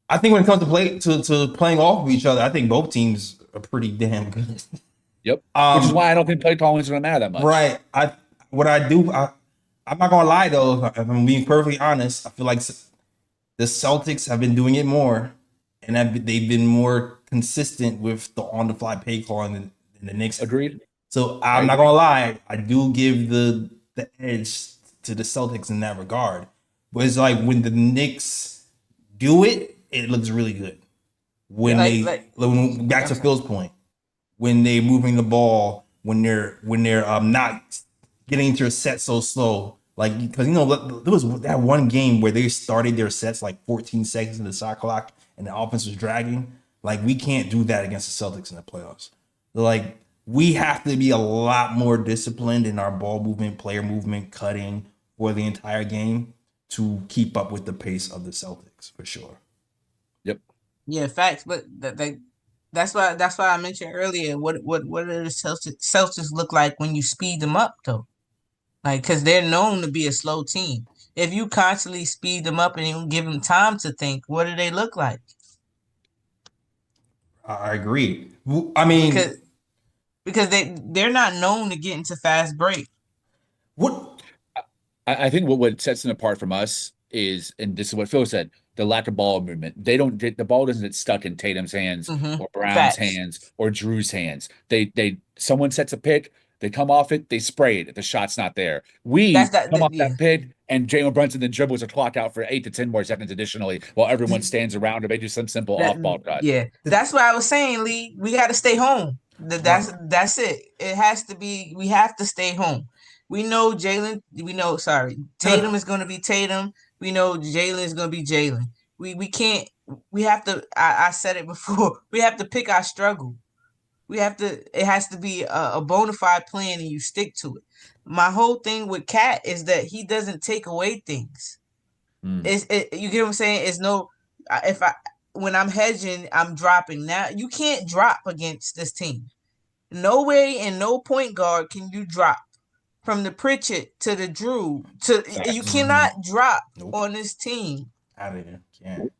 when it comes to playing off of each other, I think both teams are pretty damn good. Yep. Which is why I don't think play calling is going to matter that much. Right. I'm not gonna lie though. If I'm being perfectly honest, I feel like the Celtics have been doing it more, and they've been more consistent with the on-the-fly play calling than the Knicks. Agreed. So I'm not gonna lie. I do give the edge to the Celtics in that regard. But it's like when the Knicks do it, it looks really good. When back to Phil's point, when they're moving the ball, when they're not getting into a set so slow, like because there was that one game where they started their sets like 14 seconds in the shot clock and the offense was dragging. Like we can't do that against the Celtics in the playoffs. Like we have to be a lot more disciplined in our ball movement, player movement, cutting for the entire game to keep up with the pace of the Celtics for sure. Yep. Yeah, facts. But that's why I mentioned earlier. What do the Celtics look like when you speed them up though? Like, because they're known to be a slow team. If you constantly speed them up and you give them time to think, what do they look like? I agree. I mean, because they're not known to get into fast break. What I think what sets them apart from us is, and this is what Phil said, the lack of ball movement. The ball doesn't get stuck in Tatum's hands or Brown's hands or Drew's hands. Someone sets a pick. They come off it, they spray it if the shot's not there. That's Come off yeah. that pin, and Jalen Brunson then dribbles a clock out for 8 to 10 more seconds additionally, while everyone stands around and they do some simple off-ball cut. Yeah, that's what I was saying, Lee. We got to stay home. That's it. It has to be. We have to stay home. We know Tatum is going to be Tatum. We know Jalen is going to be Jalen. We can't. We have to. I said it before. We have to pick our struggle. We have to. It has to be a bona fide plan, and you stick to it. My whole thing with Cat is that he doesn't take away things. You get what I'm saying? It's no. When I'm hedging, I'm dropping. Now you can't drop against this team. No way, and no point guard can you drop from the Pritchard to the Drew to. You cannot drop on this team. Out of here, can't.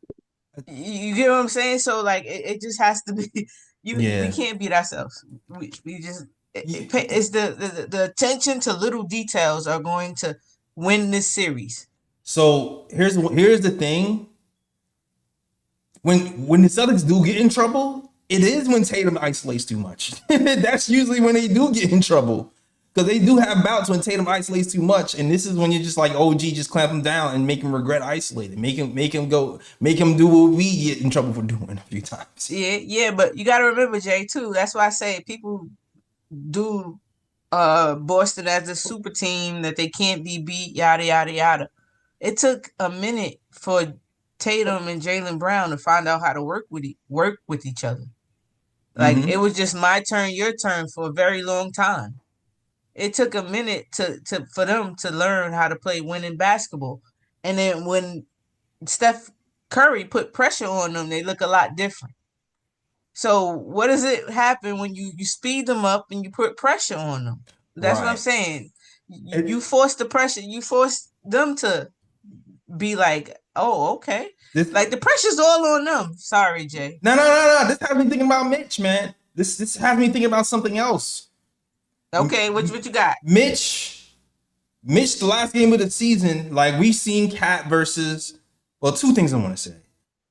You get what I'm saying? So like, it just has to be. We can't beat ourselves. We just. It's the attention to little details are going to win this series. So here's the thing. When the Celtics do get in trouble, it is when Tatum isolates too much. That's usually when they do get in trouble, because they do have bouts when Tatum isolates too much, and this is when you're just like, OG, just clamp him down and make him regret isolating, make him do what we get in trouble for doing a few times. Yeah, but you got to remember, Jay, too. That's why I say people do Boston as a super team that they can't be beat, yada yada yada. It took a minute for Tatum and Jaylen Brown to find out how to work with each other. Like it was just my turn, your turn for a very long time. It took a minute for them to learn how to play winning basketball. And then when Steph Curry put pressure on them, they look a lot different. So what does it happen when you speed them up and you put pressure on them? That's what I'm saying. You force the pressure. You force them to be like, oh, okay. Like the pressure's all on them. Sorry, Jay. No. This has me thinking about Mitch, man. This has me thinking about something else. Okay, what you got? Mitch, the last game of the season, like we've seen Cat versus, well, two things I want to say.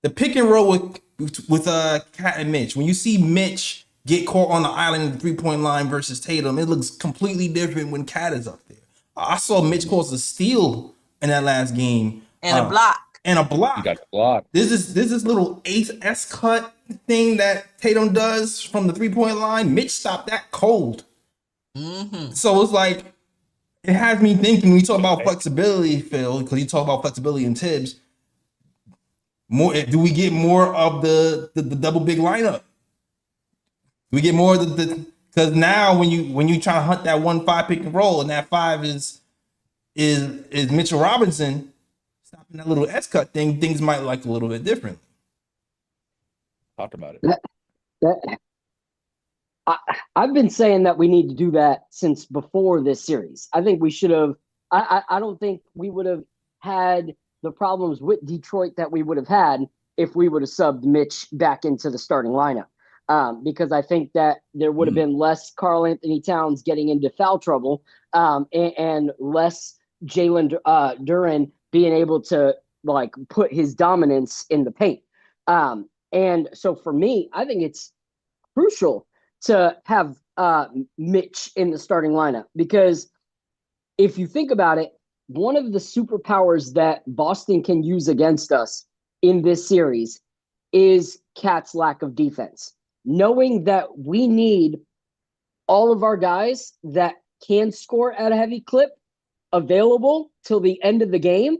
The pick and roll with Cat and Mitch. When you see Mitch get caught on the island in the 3-point line versus Tatum, it looks completely different when Cat is up there. I saw Mitch cause a steal in that last game. And a block. And a block. You got the block. There's this little S cut thing that Tatum does from the 3-point line. Mitch stopped that cold. So it's like, it has me thinking, we talk about flexibility, Phil, because you talk about flexibility in Tibbs. Do we get more of the double big lineup? Do we get more of the because now when you try to hunt that 1-5 pick and roll, and that 5 is Mitchell Robinson stopping that little S cut thing, things might look a little bit different. Talked about it. I've been saying that we need to do that since before this series. I think we should have. I don't think we would have had the problems with Detroit that we would have had if we would have subbed Mitch back into the starting lineup. Because I think that there would have been less Karl Anthony Towns getting into foul trouble, and less Jalen Duren being able to like put his dominance in the paint. And so for me, I think it's crucial to have Mitch in the starting lineup, because if you think about it, one of the superpowers that Boston can use against us in this series is Cat's lack of defense. Knowing that we need all of our guys that can score at a heavy clip available till the end of the game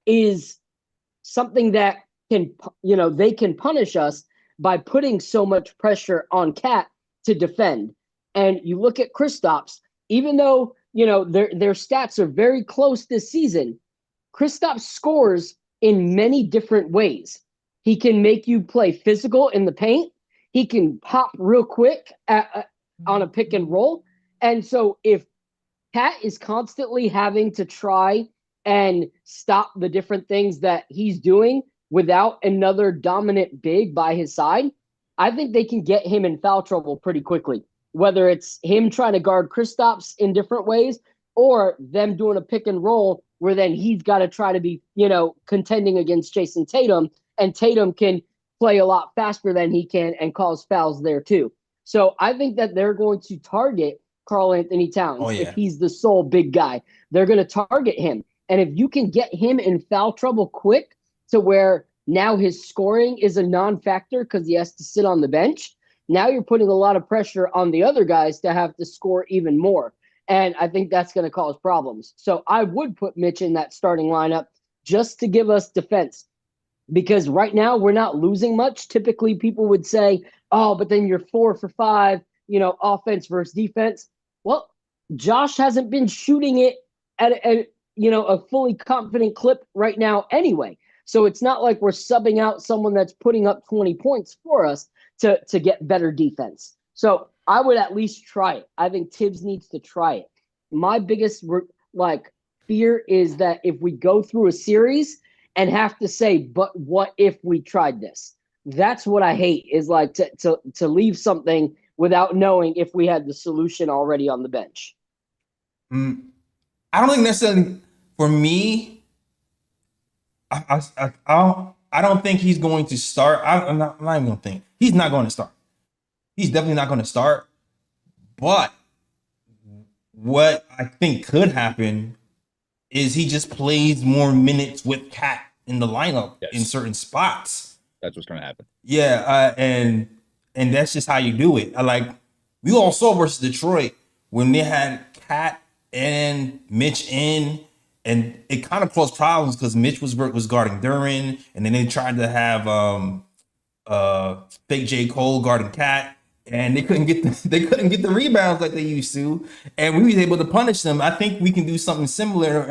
is something that can, they can punish us by putting so much pressure on Cat to defend. And you look at Kristaps, even though, their stats are very close this season, Kristaps scores in many different ways. He can make you play physical in the paint. He can pop real quick on a pick and roll. And so if Cat is constantly having to try and stop the different things that he's doing without another dominant big by his side, I think they can get him in foul trouble pretty quickly. Whether it's him trying to guard Kristaps in different ways or them doing a pick and roll where then he's got to try to be, contending against Jason Tatum, and Tatum can play a lot faster than he can and cause fouls there too. So I think that they're going to target Karl Anthony Towns. Oh, yeah. If he's the sole big guy, they're going to target him. And if you can get him in foul trouble quick to where now his scoring is a non-factor because he has to sit on the bench, now you're putting a lot of pressure on the other guys to have to score even more. And I think that's going to cause problems. So I would put Mitch in that starting lineup just to give us defense. Because right now we're not losing much. Typically people would say, oh, but then you're 4 for 5, offense versus defense. Well, Josh hasn't been shooting it at a fully confident clip right now anyway. So it's not like we're subbing out someone that's putting up 20 points for us to get better defense. So I would at least try it. I think Tibbs needs to try it. My biggest fear is that if we go through a series and have to say, but what if we tried this? That's what I hate, is to leave something without knowing if we had the solution already on the bench. I don't think necessarily for me. I don't think he's going to start. I'm not even going to think. He's not going to start. He's definitely not going to start. But what I think could happen is he just plays more minutes with Cat in the lineup in certain spots. That's what's going to happen. Yeah, and that's just how you do it. We all saw versus Detroit when they had Cat and Mitch in, and it kind of caused problems because Mitch was guarding Duran, and then they tried to have fake J. Cole guarding Cat, and they couldn't get the rebounds like they used to, and we was able to punish them. I think we can do something similar,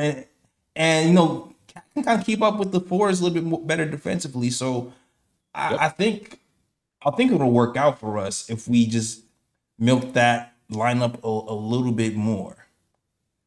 and Cat can kind of keep up with the fours a little bit more, better defensively. So I think it'll work out for us if we just milk that lineup a little bit more.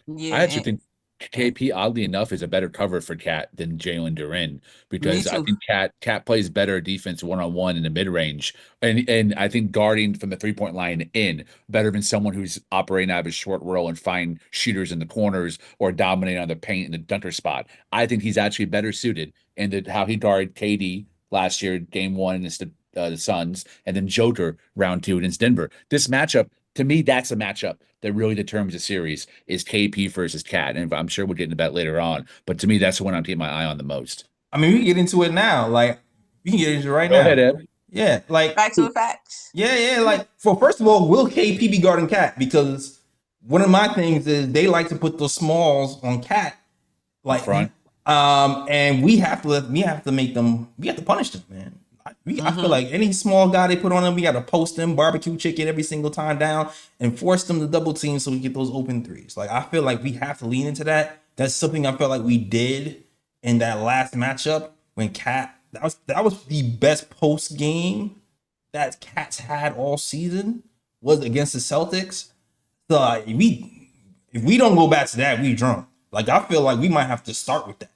Yeah, I actually think KP, oddly enough, is a better cover for Cat than Jalen Duren, because I think Cat plays better defense one-on-one in the mid-range, and I think guarding from the three-point line in better than someone who's operating out of his short roll and find shooters in the corners or dominating on the paint in the dunker spot. I think he's actually better suited, and how he guarded KD last year, game 1 against the Suns, and then Joker round 2 against Denver. This matchup, to me, that's a matchup that really determines the series, is KP versus Cat. And I'm sure we'll get into that later on. But to me, that's the one I'm keeping my eye on the most. I mean, we can get into it now. We can get into it right now. Go ahead, Ed. Yeah, facts with facts. Yeah. First of all, will KP be guarding Cat? Because one of my things is they like to put those smalls on Cat, front. And we have to make them. We have to punish them, man. I feel like any small guy they put on them, we got to post them, barbecue chicken every single time down, and force them to double team so we get those open threes. I feel like we have to lean into that. That's something I felt like we did in that last matchup when Cat. That was the best post game that Cat's had all season, was against the Celtics. So if we don't go back to that, we drunk. I feel like we might have to start with that.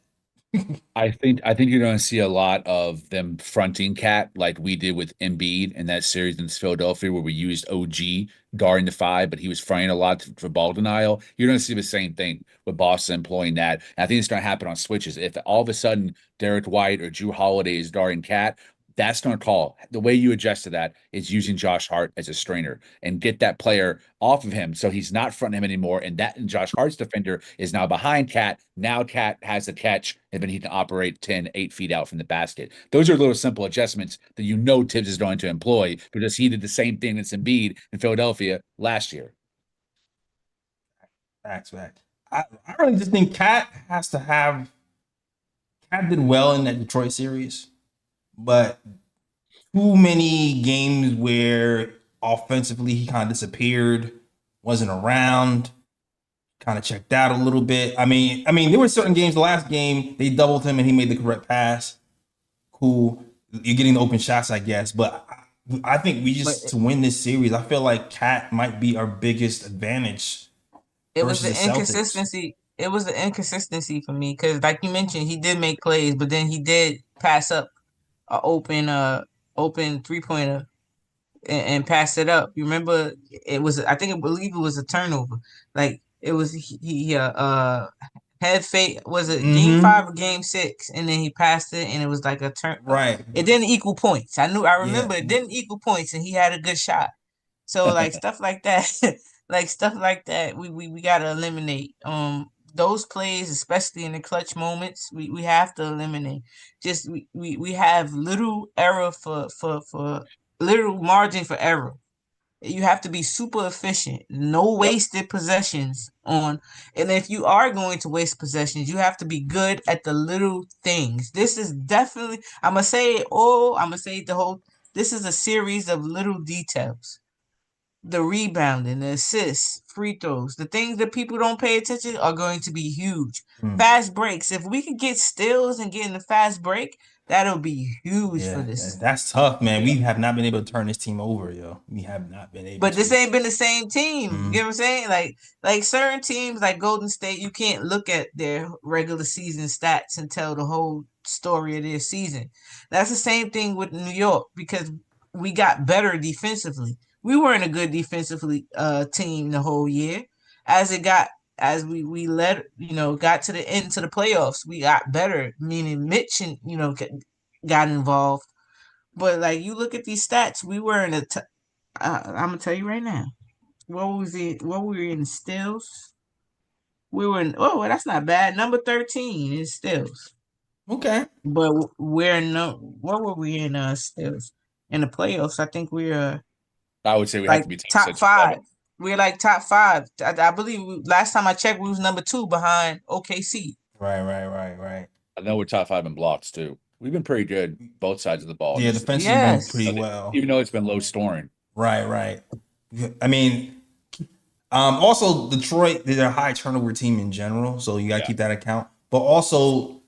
I think you're going to see a lot of them fronting Cat like we did with Embiid in that series in Philadelphia, where we used OG guarding the 5, but he was fronting a lot for ball denial. You're going to see the same thing with Boston employing that. And I think it's going to happen on switches. If all of a sudden Derek White or Drew Holiday is guarding Cat, that's going to call. The way you adjust to that is using Josh Hart as a strainer and get that player off of him so he's not fronting him anymore. And Josh Hart's defender is now behind Cat. Now Cat has the catch, and then he can operate 8 feet out from the basket. Those are little simple adjustments that Tibbs is going to employ, because he did the same thing as Embiid in Philadelphia last year. Facts. I really just think Cat did well in that Detroit series, but too many games where offensively he kind of disappeared, wasn't around, kind of checked out a little bit. I mean, there were certain games. The last game they doubled him and he made the correct pass. Cool, you're getting the open shots, I guess. But I think to win this series, I feel like Cat might be our biggest advantage. It was the inconsistency. It was the inconsistency for me, because, like you mentioned, he did make plays, but then he did pass up an open 3-pointer and pass it up. You remember it was, I believe it was a turnover. It was he head fake, was it game 5 or game 6, and then he passed it and it was like a turn. Right. It didn't equal points. I remember it didn't equal points, and he had a good shot. So stuff like that. like stuff like that. We gotta eliminate. Those plays, especially in the clutch moments, we have to eliminate. Just we have little error for little margin for error. You have to be super efficient. No Yep. wasted possessions on. And if you are going to waste possessions, you have to be good at the little things. This is definitely, I'm going to say it all. I'm going to say it the whole. This is a series of little details. The rebounding, the assists, free throws, the things that people don't pay attention are going to be huge. Fast breaks. If we could get steals and get in the fast break, that'll be huge for this. That's tough, man. We have not been able to turn this team over, yo. We have not been able But to. this ain't been the same team. You get what I'm saying? Like certain teams like Golden State, you can't look at their regular season stats and tell the whole story of their season. That's the same thing with New York because we got better defensively. We weren't a good defensively team the whole year. As we led, got to the end to the playoffs, we got better, meaning Mitch and got involved. But like you look at these stats, we were in I'm gonna tell you right now. What was it? What were we in steals? We were in. Oh, that's not bad. Number 13 is steals. Okay. But we're no. What were we in? Steals in the playoffs. I think we're. I would say we like have to be top 5. We're like top 5. I believe last time I checked, we was number 2 behind OKC. Right. I know we're top 5 in blocks too. We've been pretty good both sides of the ball. Yeah, defensively been pretty well. Even though it's been low scoring. Right. I mean, also Detroit, they're a high turnover team in general, so you gotta keep that account. But also,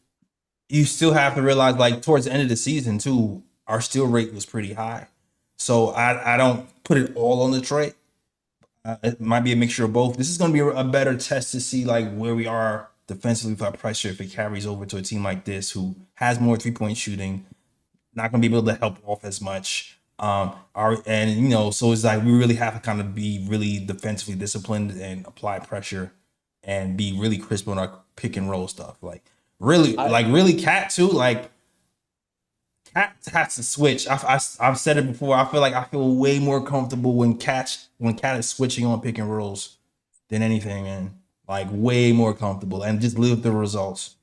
you still have to realize, like towards the end of the season too, our steal rate was pretty high. So I don't put it all on Detroit. It might be a mixture of both. This is going to be a better test to see like where we are defensively without pressure if it carries over to a team like this who has more 3-point shooting, not going to be able to help off as much. So it's like we really have to kind of be really defensively disciplined and apply pressure and be really crisp on our pick and roll stuff. Like really Cat too. Like Cat has to switch. I've said it before. I feel way more comfortable when Cat is switching on pick and rolls than anything, man. Like way more comfortable and just live the results.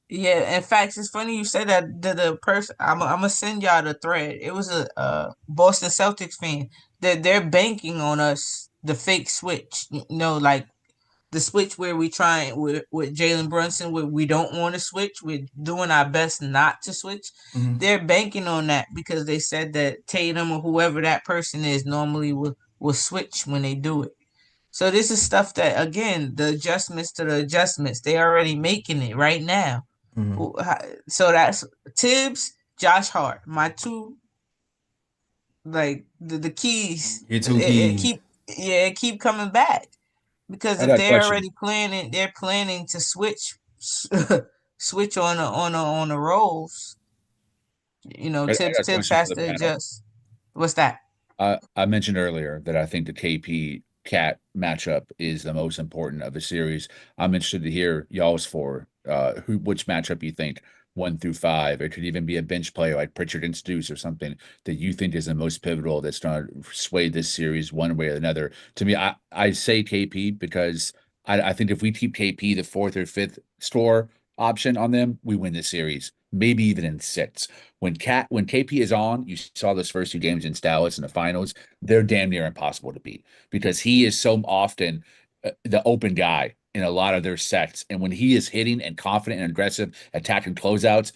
Yeah, in fact, it's funny you said that. The person I'm gonna send y'all the thread. It was a Boston Celtics fan that they're banking on us the fake switch. Like the switch where we try with Jalen Brunson, where we don't want to switch. We're doing our best not to switch. Mm-hmm. They're banking on that because they said that Tatum or whoever that person is normally will switch when they do it. So this is stuff that, again, the adjustments to the adjustments, they already making it right now. Mm-hmm. So that's Tibbs, Josh Hart, my two, like the keys. Your two keys. Keep coming back. Because if they're already planning, they're planning to switch on the rolls. Tibbs has to adjust. What's that? I mentioned earlier that I think the KP Cat matchup is the most important of the series. I'm interested to hear y'all's which matchup you think 1 through 5. It could even be a bench player like Pritchard and Stoops or something that you think is the most pivotal that's going to sway this series one way or another. To me, I say KP because I think if we keep KP the 4th or 5th score option on them, we win this series, maybe even in 6. When KP is on, you saw those first 2 games in Dallas in the finals, they're damn near impossible to beat because he is so often the open guy in a lot of their sets. And when he is hitting and confident and aggressive, attacking closeouts,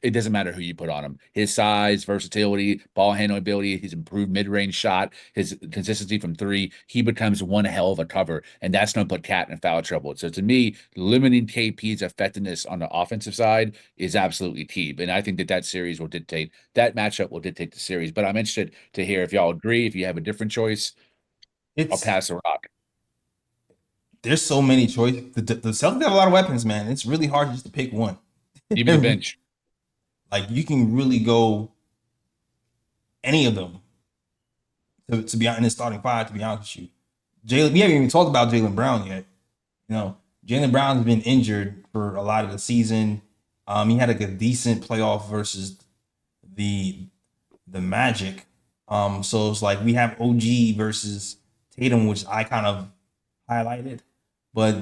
it doesn't matter who you put on him. His size, versatility, ball handling ability, his improved mid-range shot, his consistency from 3, he becomes one hell of a cover. And that's going to put Cat in foul trouble. So to me, limiting KP's effectiveness on the offensive side is absolutely key. And I think that matchup will dictate the series. But I'm interested to hear if y'all agree, if you have a different choice. I'll pass the rock. There's so many choices. The Celtics have a lot of weapons, man. It's really hard just to pick one. Even the bench. Like you can really go any of them to be in the starting 5. To be honest with you, we haven't even talked about Jaylen Brown yet. Jaylen Brown's been injured for a lot of the season. He had a decent playoff versus the Magic. So it's like we have OG versus Tatum, which I kind of highlighted, but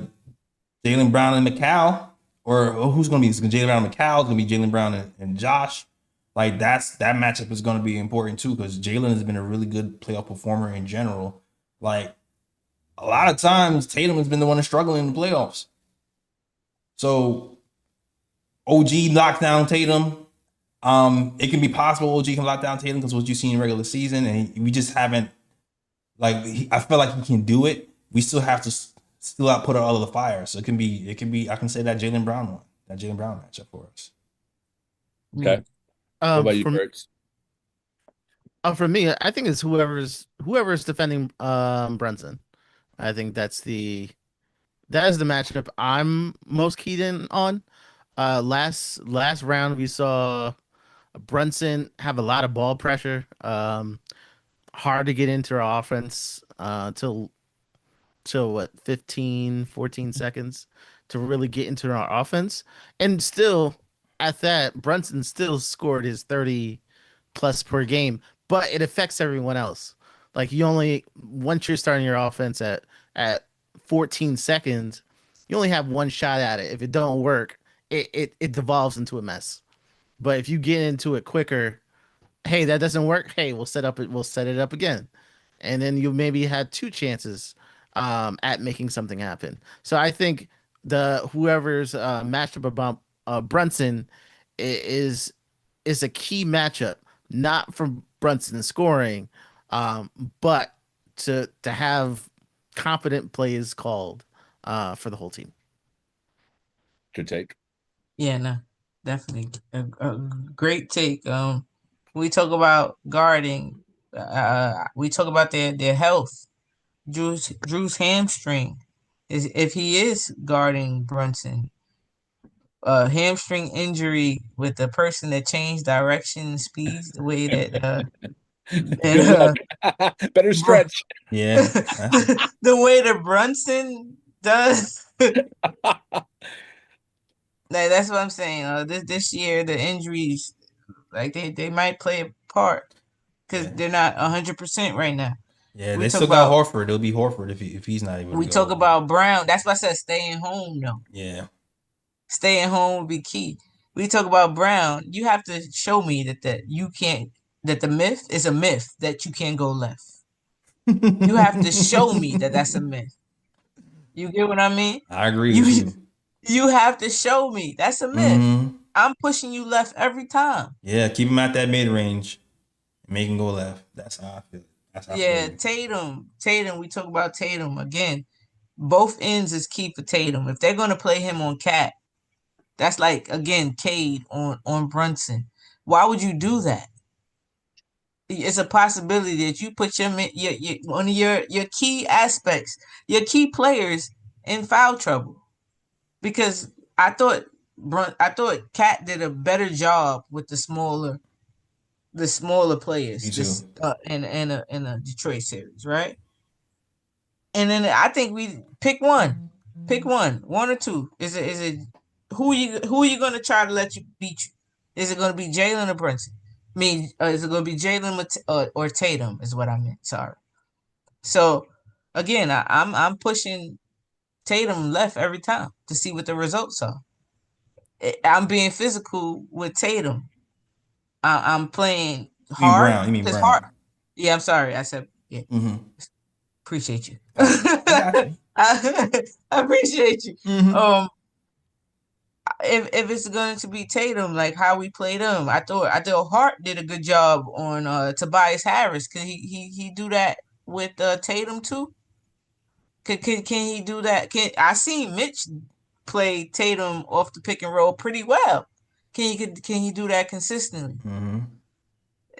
Jaylen Brown and McHale, or who's going to be? It's Jaylen Brown and McHale. It's going to be Jaylen Brown and Josh. Like that matchup is going to be important too because Jaylen has been a really good playoff performer in general. Like a lot of times, Tatum has been the one that's struggling in the playoffs. So OG knocks down Tatum. It can be possible OG can lock down Tatum because what you see in regular season, and we just haven't. Like I feel like he can do it. We still have to put out all of the fire. So it can be. I can say that Jaylen Brown matchup for us. Okay. What about you, Fritz? For me, I think it's whoever's defending Brunson. I think that is the matchup I'm most keyed in on. Last round we saw Brunson have a lot of ball pressure. Hard to get into our offense till what 14 seconds to really get into our offense. And still at that, Brunson still scored his 30 plus per game, but it affects everyone else. Like once you're starting your offense at 14 seconds, you only have one shot at it. If it don't work, it devolves into a mess. But if you get into it quicker, hey, that doesn't work. Hey, we'll set it up again. And then you maybe had two chances at making something happen. So I think whoever's matched up about Brunson is a key matchup, not from Brunson scoring, but to have confident plays called for the whole team. Good take. Yeah, no, definitely a great take. We talk about guarding. We talk about their health. Drew's hamstring is if he is guarding Brunson. Hamstring injury with the person that changed direction and speeds the way that Good luck. Better stretch. Yeah. the way that Brunson does. That's what I'm saying. This year the injuries, like they might play a part because they're not 100% right now. Yeah, they still got Horford. It'll be Horford if he's not able to We go. talk about Brown. That's why I said staying home though. Yeah. Staying home would be key. We talk about Brown. You have to show me that you can't. That the myth is a myth that you can't go left. You have to show me that that's a myth. You get what I mean? I agree with you. You have to show me that's a myth. Mm-hmm. I'm pushing you left every time. Yeah, keep him at that mid range, make him go left. That's how I feel. Tatum. We talk about Tatum again. Both ends is key for Tatum. If they're gonna play him on Cat, that's like again Cade on Brunson. Why would you do that? It's a possibility that you put one of your key aspects, your key players in foul trouble. Because I thought Cat did a better job with the smaller players just in a Detroit series, right? And then I think we pick one or two. Is it who are you gonna try to let you beat you? Is it gonna be Jaylen or Brunson? Is it gonna be Jaylen or Tatum? Is what I meant. Sorry. So again, I'm pushing Tatum left every time to see what the results are. I'm being physical with Tatum. I'm playing hard. You mean Brown? Hard. Yeah, I'm sorry. I said yeah. Mm-hmm. Appreciate you. I appreciate you. Mm-hmm. If it's going to be Tatum, like how we played him, I thought Hart did a good job on Tobias Harris. Can he do that with Tatum too? Can he do that? I seen Mitch play Tatum off the pick and roll pretty well. Can he do that consistently? Mm-hmm.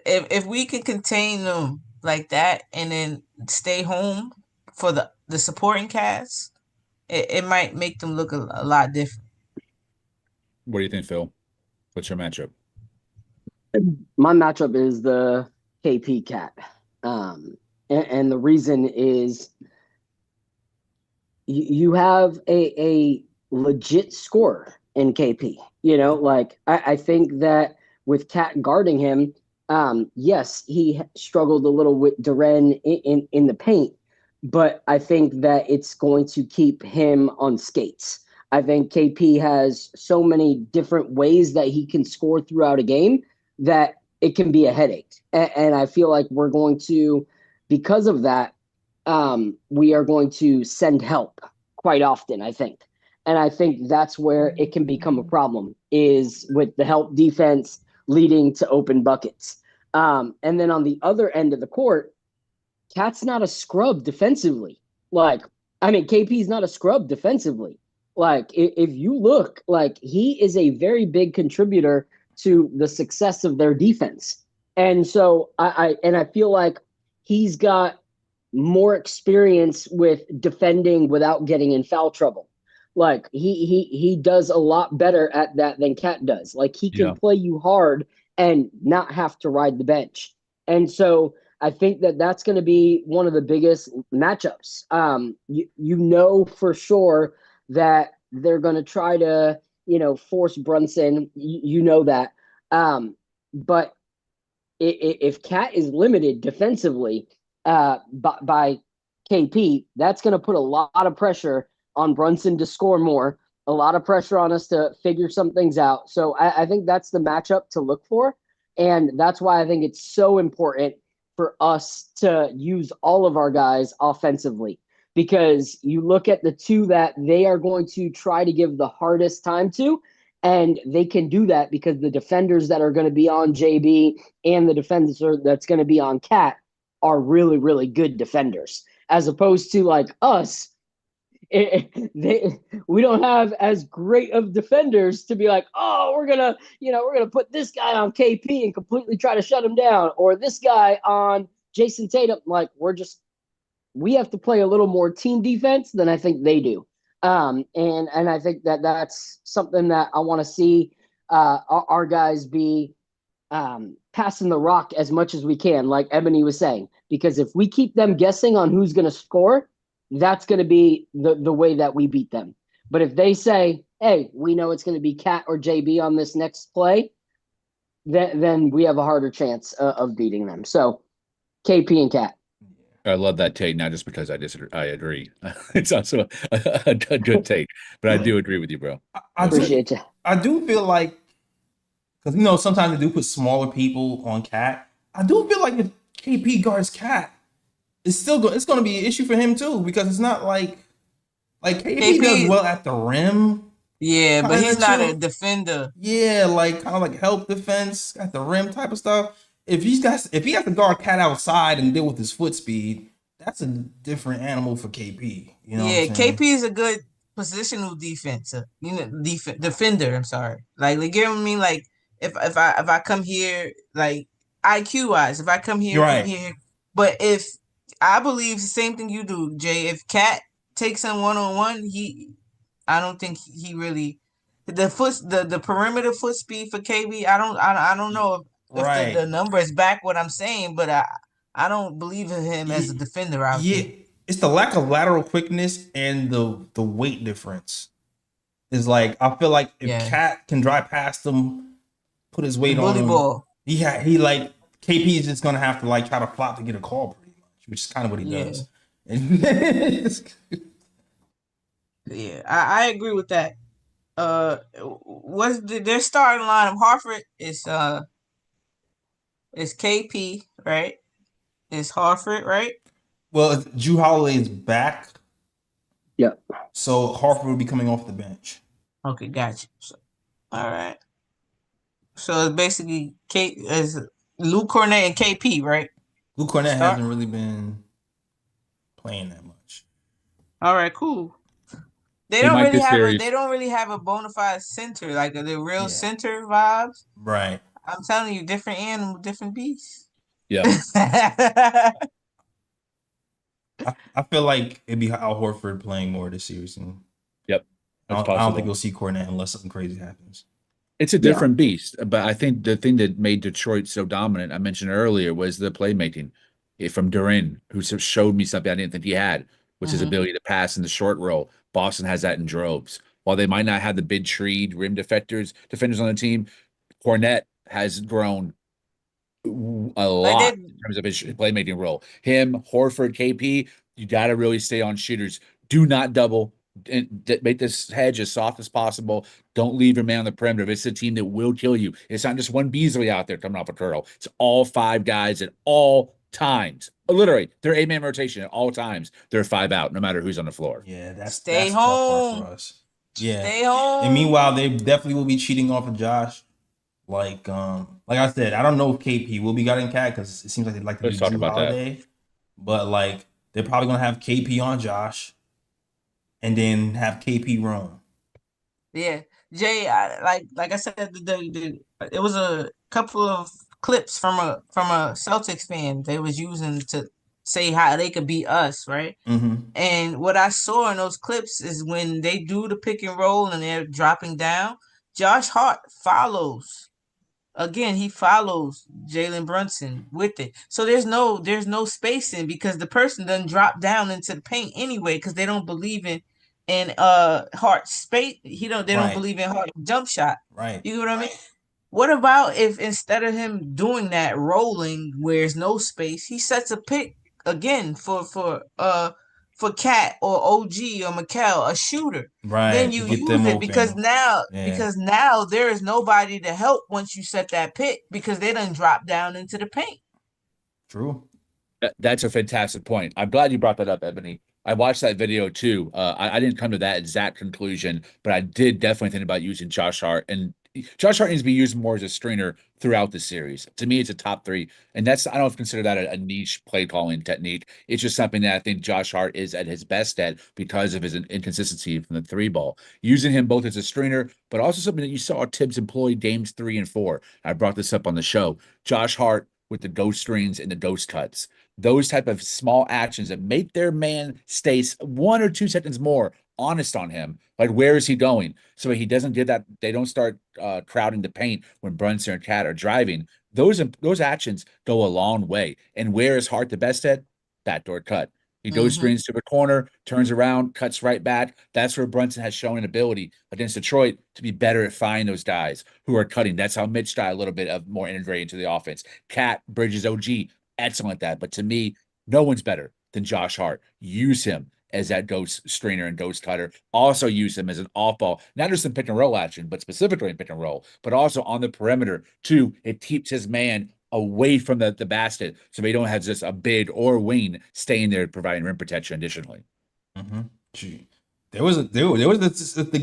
If we can contain them like that and then stay home for the supporting cast, it might make them look a lot different. What do you think, Phil? What's your matchup? My matchup is the KP Cat. And the reason is you have a legit scorer in KP. You know, like I think that with Cat guarding him, yes, he struggled a little with Duren in the paint, but I think that it's going to keep him on skates. I think KP has so many different ways that he can score throughout a game that it can be a headache. And I feel like we're going to, because of that, we are going to send help quite often, I think. And I think that's where it can become a problem, is with the help defense leading to open buckets. And then on the other end of the court, Cat's not a scrub defensively. Like, I mean, KP's not a scrub defensively. Like, if you look, like, he is a very big contributor to the success of their defense. And so I feel like he's got more experience with defending without getting in foul trouble. Like, he does a lot better at that than Cat does. Like, he can play you hard and not have to ride the bench. And so I think that that's going to be one of the biggest matchups. You know for sure that they're going to try to, force Brunson. You know that. But if Cat is limited defensively by KP, that's going to put a lot of pressure on Brunson to score more, a lot of pressure on us to figure some things out. So I think that's the matchup to look for. And that's why I think it's so important for us to use all of our guys offensively, because you look at the two that they are going to try to give the hardest time to, and they can do that because the defenders that are going to be on JB and the defenders that's going to be on Cat are really, really good defenders, as opposed to like us. We don't have as great of defenders to be like, oh, we're gonna put this guy on KP and completely try to shut him down, or this guy on Jason Tatum. Like, we have to play a little more team defense than I think they do. And I think that that's something that I want to see our guys be passing the rock as much as we can, like Ebony was saying, because if we keep them guessing on who's going to score, that's going to be the way that we beat them. But if they say, hey, we know it's going to be Cat or JB on this next play, then we have a harder chance of beating them. So KP and Cat. I love that take, not just because I agree. It's also a good take, but I do agree with you, bro. I appreciate you. I do feel like, because sometimes they do put smaller people on Cat. I do feel like if KP guards Cat, it's going to be an issue for him too, because it's not like KP does well at the rim. Yeah, but he's not a defender. Yeah, like kind of like help defense at the rim type of stuff. If he has to guard Cat outside and deal with his foot speed, that's a different animal for KP. Yeah, KP is a good positional defender. I'm sorry. Like you know what I mean? Like if I come here, like IQ wise, if I come here, right. here, but if I believe the same thing you do, Jay. If Cat takes him 1-on-1, I don't think he really the perimeter foot speed for KB. I don't know if the number is back what I'm saying, but I don't believe in him as a defender out there. It's the lack of lateral quickness and the weight difference. Is like, I feel like if Cat can drive past him, put his weight on him, ball. he like KP is just gonna have to like try to flop to get a call pretty much, which is kind of what he does. Yeah, I agree with that. What's their starting line of Hartford is KP, right? It's Hartford, right? Well, Drew Holiday is back. Yeah. So Hartford will be coming off the bench. Okay, gotcha. So, all right. So it's basically Lou Cornet and KP, right? Lou Cornet hasn't really been playing that much. All right, cool. They don't really have a bona fide center, like the real center vibes. Right. I'm telling you, different animal, different beast. Yeah. I feel like it'd be Al Horford playing more this season. Yep. I don't think you'll see Cornet unless something crazy happens. It's a different beast, but I think the thing that made Detroit so dominant, I mentioned earlier, was the playmaking from Durin, who showed me something I didn't think he had, which is ability to pass in the short roll. Boston has that in droves. While they might not have the big treed rim defenders on the team, Cornet has grown a Like lot in terms of his playmaking role. Him, Horford, KP, you got to really stay on shooters. Do not double. And make this hedge as soft as possible. Don't leave your man on the perimeter. It's a team that will kill you. It's not just one Beasley out there coming off a curl. It's all 5 guys at all times. Literally, they're 8-man rotation at all times. They're 5 out, no matter who's on the floor. Yeah, that's Stay the tough part home. for us. Yeah. Stay home. And meanwhile, they definitely will be cheating off of Josh. Like I said, I don't know if KP will be getting cat because it seems like they'd like to Let's do talk Drew about that. Holiday. But like they're probably gonna have KP on Josh, and then have KP roam. Yeah, Jay. Like I said, it was a couple of clips from a Celtics fan they was using to say how they could beat us, right? Mm-hmm. And what I saw in those clips is when they do the pick and roll and they're dropping down, Josh Hart follows. Again, he follows Jalen Brunson with it. So there's no spacing because the person doesn't drop down into the paint anyway because they don't believe in Hart's space. They don't believe in Hart's jump shot. Right. You know what I mean? What about if instead of him doing that rolling where there's no space, he sets a pick again for Cat or OG or McHale, a shooter. Right. Then you use it because now there is nobody to help once you set that pick because they done drop down into the paint. True. That's a fantastic point. I'm glad you brought that up, Ebony. I watched that video too. I didn't come to that exact conclusion, but I did definitely think about using Josh Hart. And Josh Hart needs to be used more as a screener throughout the series. To me, it's a top 3. And I don't consider that a niche play calling technique. It's just something that I think Josh Hart is at his best at because of his inconsistency from the 3 ball. Using him both as a screener, but also something that you saw Tibbs employ games 3 and 4. I brought this up on the show. Josh Hart with the ghost screens and the ghost cuts. Those type of small actions that make their man stay 1 or 2 seconds more honest on him. Like, where is he going? So he doesn't get that. They don't start crowding the paint when Brunson and Cat are driving. Those actions go a long way. And where is Hart the best at? Backdoor cut. He goes screens to the corner, turns around, cuts right back. That's where Brunson has shown an ability against Detroit to be better at finding those guys who are cutting. That's how Mitch got a little bit of more integrated into the offense. Cat, Bridges, OG, excellent at that. But to me, no one's better than Josh Hart. Use him as that ghost screener and ghost cutter. Also use him as an off-ball, not just in pick and roll action, but specifically in pick and roll, but also on the perimeter too. It keeps his man away from the basket, so they don't have just a big or wing staying there providing rim protection. Additionally, there was the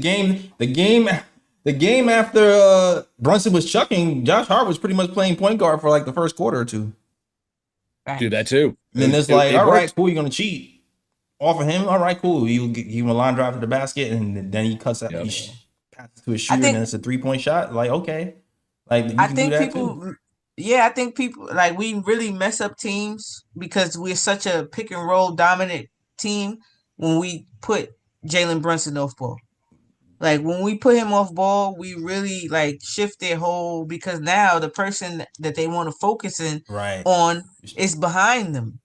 game after Brunson was chucking. Josh Hart was pretty much playing point guard for like the first quarter or 2. Do that too. And then it's like, all right, cool, you're gonna cheat off of him. All right, cool. You give him a line drive to the basket, and then he cuts that. He passes to a shooter, and then it's a 3-point shot. Like, okay, like you can do that too. Yeah, I think people like we really mess up teams because we're such a pick and roll dominant team when we put Jalen Brunson off ball. Like when we put him off ball, we really like shift their whole because now the person that they want to focus on is behind them.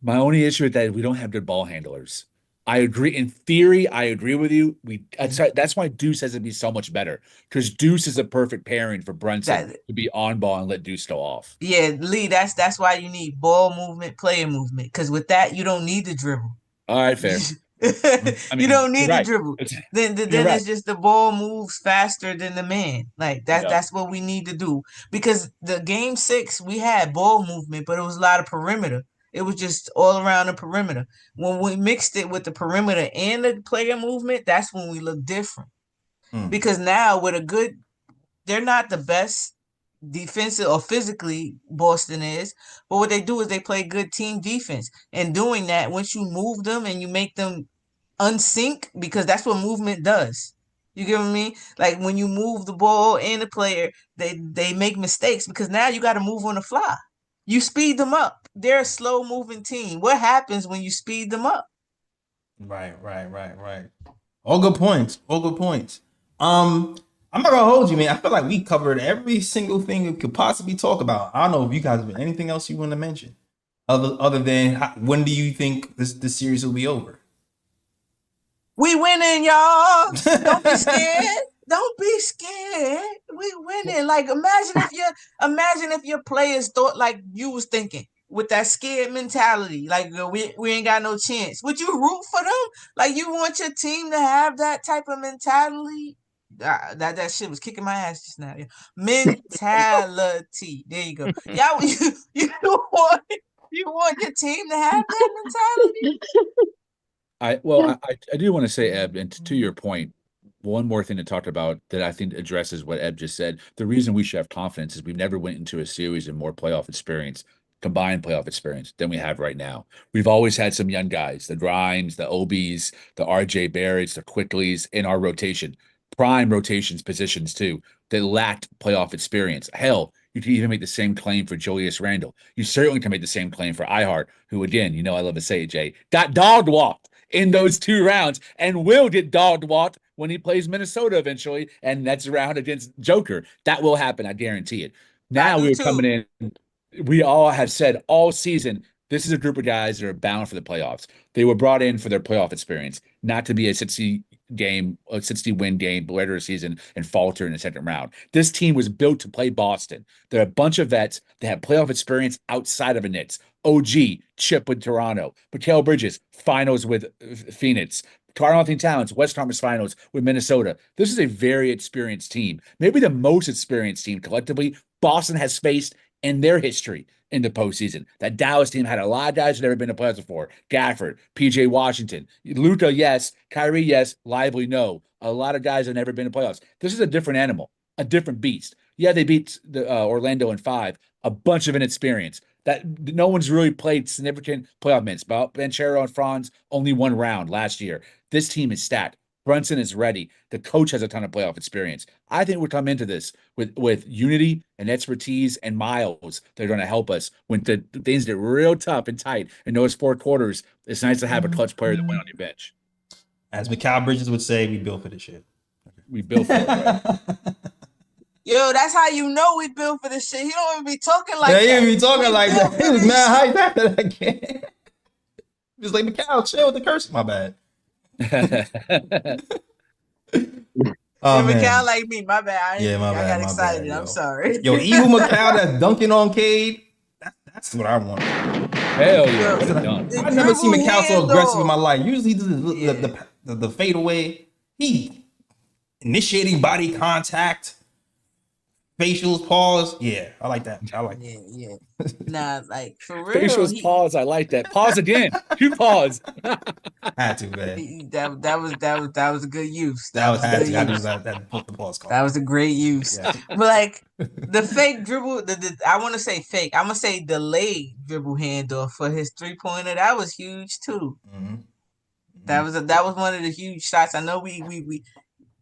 My only issue with that is we don't have good ball handlers. I agree. In theory, I agree with you. That's why Deuce has to be so much better because Deuce is a perfect pairing for Brunson to be on ball and let Deuce go off. Yeah, Lee, that's why you need ball movement, player movement, because with that, you don't need the dribble. All right, fair. You don't need the dribble. Then it's just the ball moves faster than the man. Like that's what we need to do. Because the game 6, we had ball movement, but it was a lot of perimeter. It was just all around the perimeter. When we mixed it with the perimeter and the player movement, that's when we look different. Because now they're not the best defensive or physically Boston is, but what they do is they play good team defense. And doing that, once you move them and you make them unsync, because that's what movement does. You get what I mean? Like when you move the ball and the player, they make mistakes because now you got to move on the fly. You speed them up. They're a slow moving team. What happens when you speed them up? Right. All good points. I'm not gonna hold you, man. I feel like we covered every single thing we could possibly talk about. I don't know if you guys have anything else you want to mention, other than when do you think this series will be over? We winning, y'all. Don't be scared. don't be scared. We winning. Like imagine if your players thought like you was thinking with that scared mentality. Like we ain't got no chance. Would you root for them? Like you want your team to have that type of mentality? That shit was kicking my ass just now. Yeah. Mentality. There you go. Y'all, you want your team to have that mentality? I do want to say, Eb, and to your point, one more thing to talk about that I think addresses what Eb just said. The reason we should have confidence is we've never went into a series of more playoff experience, combined playoff experience, than we have right now. We've always had some young guys, the Grimes, the Obies, the RJ Barretts, the Quickleys in our rotation, prime rotations positions too, that lacked playoff experience. Hell, you can even make the same claim for Julius Randle. You certainly can make the same claim for Ihart, who, again, you know I love to say it, Jay, got dog walked in those 2 rounds and will get dog walked when he plays Minnesota eventually, and that's a round against Joker. That will happen, I guarantee it. Now we're coming in. We all have said all season, this is a group of guys that are bound for the playoffs. They were brought in for their playoff experience, not to be a 60-win game later this season and falter in the second round. This team was built to play Boston. They're a bunch of vets that have playoff experience outside of the Knicks. OG, chip with Toronto. McHale Bridges, finals with Phoenix. Karl-Anthony Towns, West Conference Finals with Minnesota. This is a very experienced team. Maybe the most experienced team collectively Boston has faced in their history in the postseason. That Dallas team had a lot of guys who've never been to playoffs before. Gafford, PJ Washington, Luka, yes. Kyrie, yes. Lively, no. A lot of guys have never been to playoffs. This is a different animal, a different beast. Yeah, they beat Orlando in 5. A bunch of inexperience. That no one's really played significant playoff minutes. Banchero and Franz only 1 round last year. This team is stacked. Brunson is ready. The coach has a ton of playoff experience. I think we'll come into this with unity and expertise and miles that are going to help us when the things get real tough and tight in those 4 quarters. It's nice to have a clutch player to win on your bench. As McHale Bridges would say, we built for this shit. We built for it. Right? Yo, that's how you know we built for this shit. He don't even be talking like that. Yeah, he be talking like that. He was mad hyped after that game. He was like, McHale, chill with the curse. My bad. Oh, McHale like me. My bad. Yeah, my bad. I got excited. Bad, I'm sorry. Yo, evil McHale that's dunking on Cade. That's what I want. Hell yeah. I've never seen McHale so aggressive in my life. Usually he does the fadeaway. He initiating body contact. Facials, pause. Yeah, I like that. Yeah. Nah, like for real. Facials, pause. I like that. Pause again. You pause. Had to, man. That was a good use. That was had to. I just that put the pause call. That was a great use. Yeah. But like the fake dribble, I want to say fake. I'm gonna say delayed dribble handoff for his 3-pointer. That was huge too. Mm-hmm. That was one of the huge shots. I know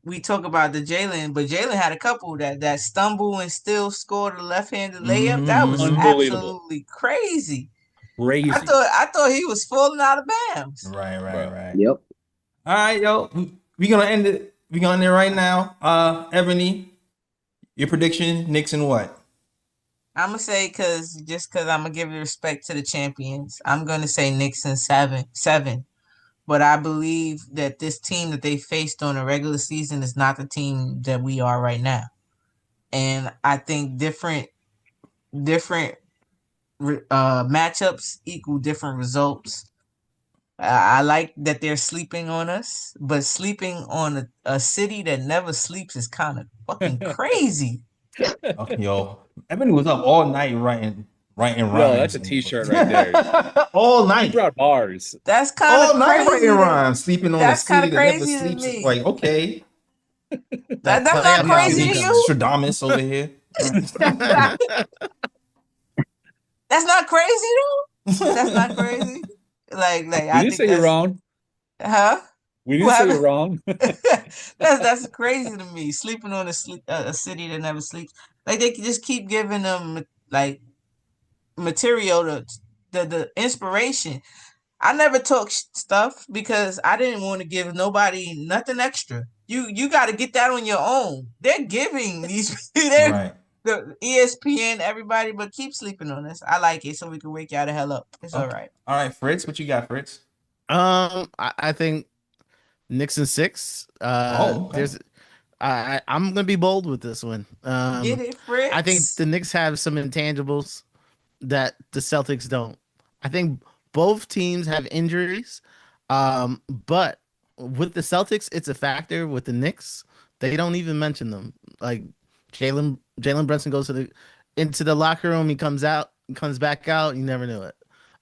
we talk about the Jalen, but Jalen had a couple that stumble and still scored a left-handed layup. Mm-hmm. That was absolutely crazy. Crazy. I thought he was falling out of bounds. Right. Yep. All right, yo. We're gonna end it. We're gonna end it right now. Ebony, your prediction, Knicks and what? I'm gonna say because I'm gonna give respect to the champions. I'm gonna say Knicks and 7. But I believe that this team that they faced on a regular season is not the team that we are right now. And I think different matchups equal different results. I like that they're sleeping on us, but sleeping on a city that never sleeps is kind of fucking crazy. Yo, Ebony was up all night writing rhymes. Yo, that's a t-shirt right there. All night. He brought bars. That's kind of crazy. All night writing rhymes. Sleeping on that's a city that never crazy sleeps. Like, okay. That's not crazy to you? Stradamus over here. That's not crazy though. That's not crazy. Like we didn't say you're wrong. Huh? We didn't say you're wrong. that's crazy to me. Sleeping on a city that never sleeps. Like they can just keep giving them like material to the inspiration. I never talk stuff because I didn't want to give nobody nothing extra. You got to get that on your own. They're giving these right. The ESPN, everybody, but keep sleeping on us. I like it, so we can wake y'all the hell up. It's okay. All right. All right, Fritz, what you got, Fritz? I think Knicks and 6. Okay. I'm gonna be bold with this one. Get it, Fritz. I think the Knicks have some intangibles that the Celtics don't. I think both teams have injuries, but with the Celtics, it's a factor. With the Knicks, they don't even mention them. Like Jalen Brunson goes into the locker room, he comes back out. You never knew it.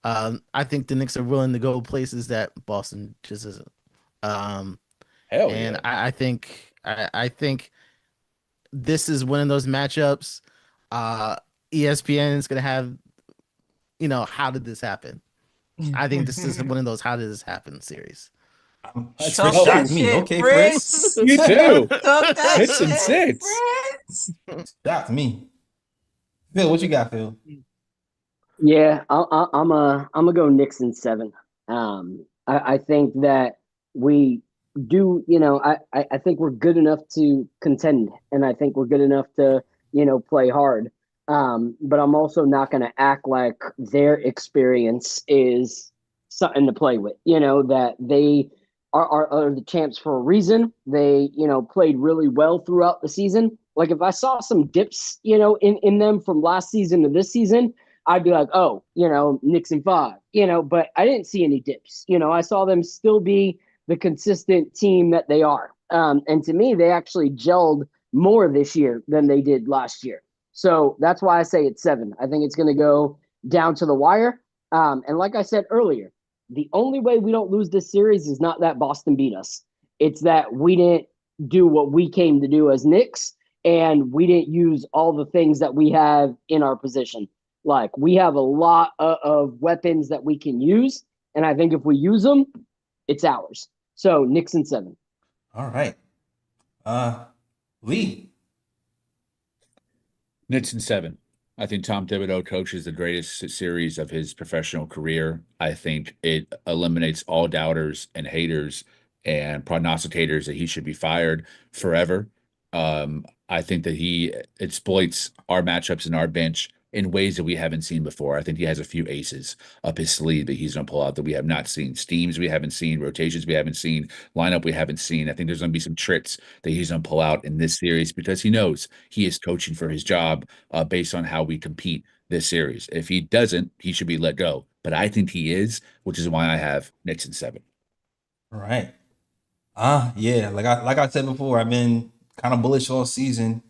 I think the Knicks are willing to go places that Boston just isn't. Hell And yeah. I think this is one of those matchups. ESPN is gonna have, how did this happen? I think this is one of those how did this happen series. That's Talk Fritz that shocked me. shit, Okay, Fritz. Fritz. You too. Talk that 6 and shit, 6. Fritz. Shocked me. Phil, what you got, Phil? Yeah, I'm gonna go Knicks in 7. I think that we do, I think we're good enough to contend, and I think we're good enough to, play hard. But I'm also not gonna act like their experience is something to play with. That they are the champs for a reason. They, played really well throughout the season. Like if I saw some dips, in them from last season to this season, I'd be like, oh, Knicks in 5, but I didn't see any dips. I saw them still be the consistent team that they are. And to me, they actually gelled more this year than they did last year. So that's why I say it's 7. I think it's going to go down to the wire. And like I said earlier, the only way we don't lose this series is not that Boston beat us. It's that we didn't do what we came to do as Knicks, and we didn't use all the things that we have in our position. Like we have a lot of weapons that we can use, and I think if we use them, it's ours. So Knicks in 7. All right. Lee. Knicks in 7. I think Tom Thibodeau coaches the greatest series of his professional career. I think it eliminates all doubters and haters and prognosticators that he should be fired forever. I think that he exploits our matchups and our bench in ways that we haven't seen before. I think he has a few aces up his sleeve that he's going to pull out that we have not seen. Steams we haven't seen, rotations we haven't seen, lineup we haven't seen. I think there's going to be some tricks that he's going to pull out in this series because he knows he is coaching for his job based on how we compete this series. If he doesn't, he should be let go. But I think he is, which is why I have Knicks in 7. All right. Yeah, like I said before, I've been kind of bullish all season.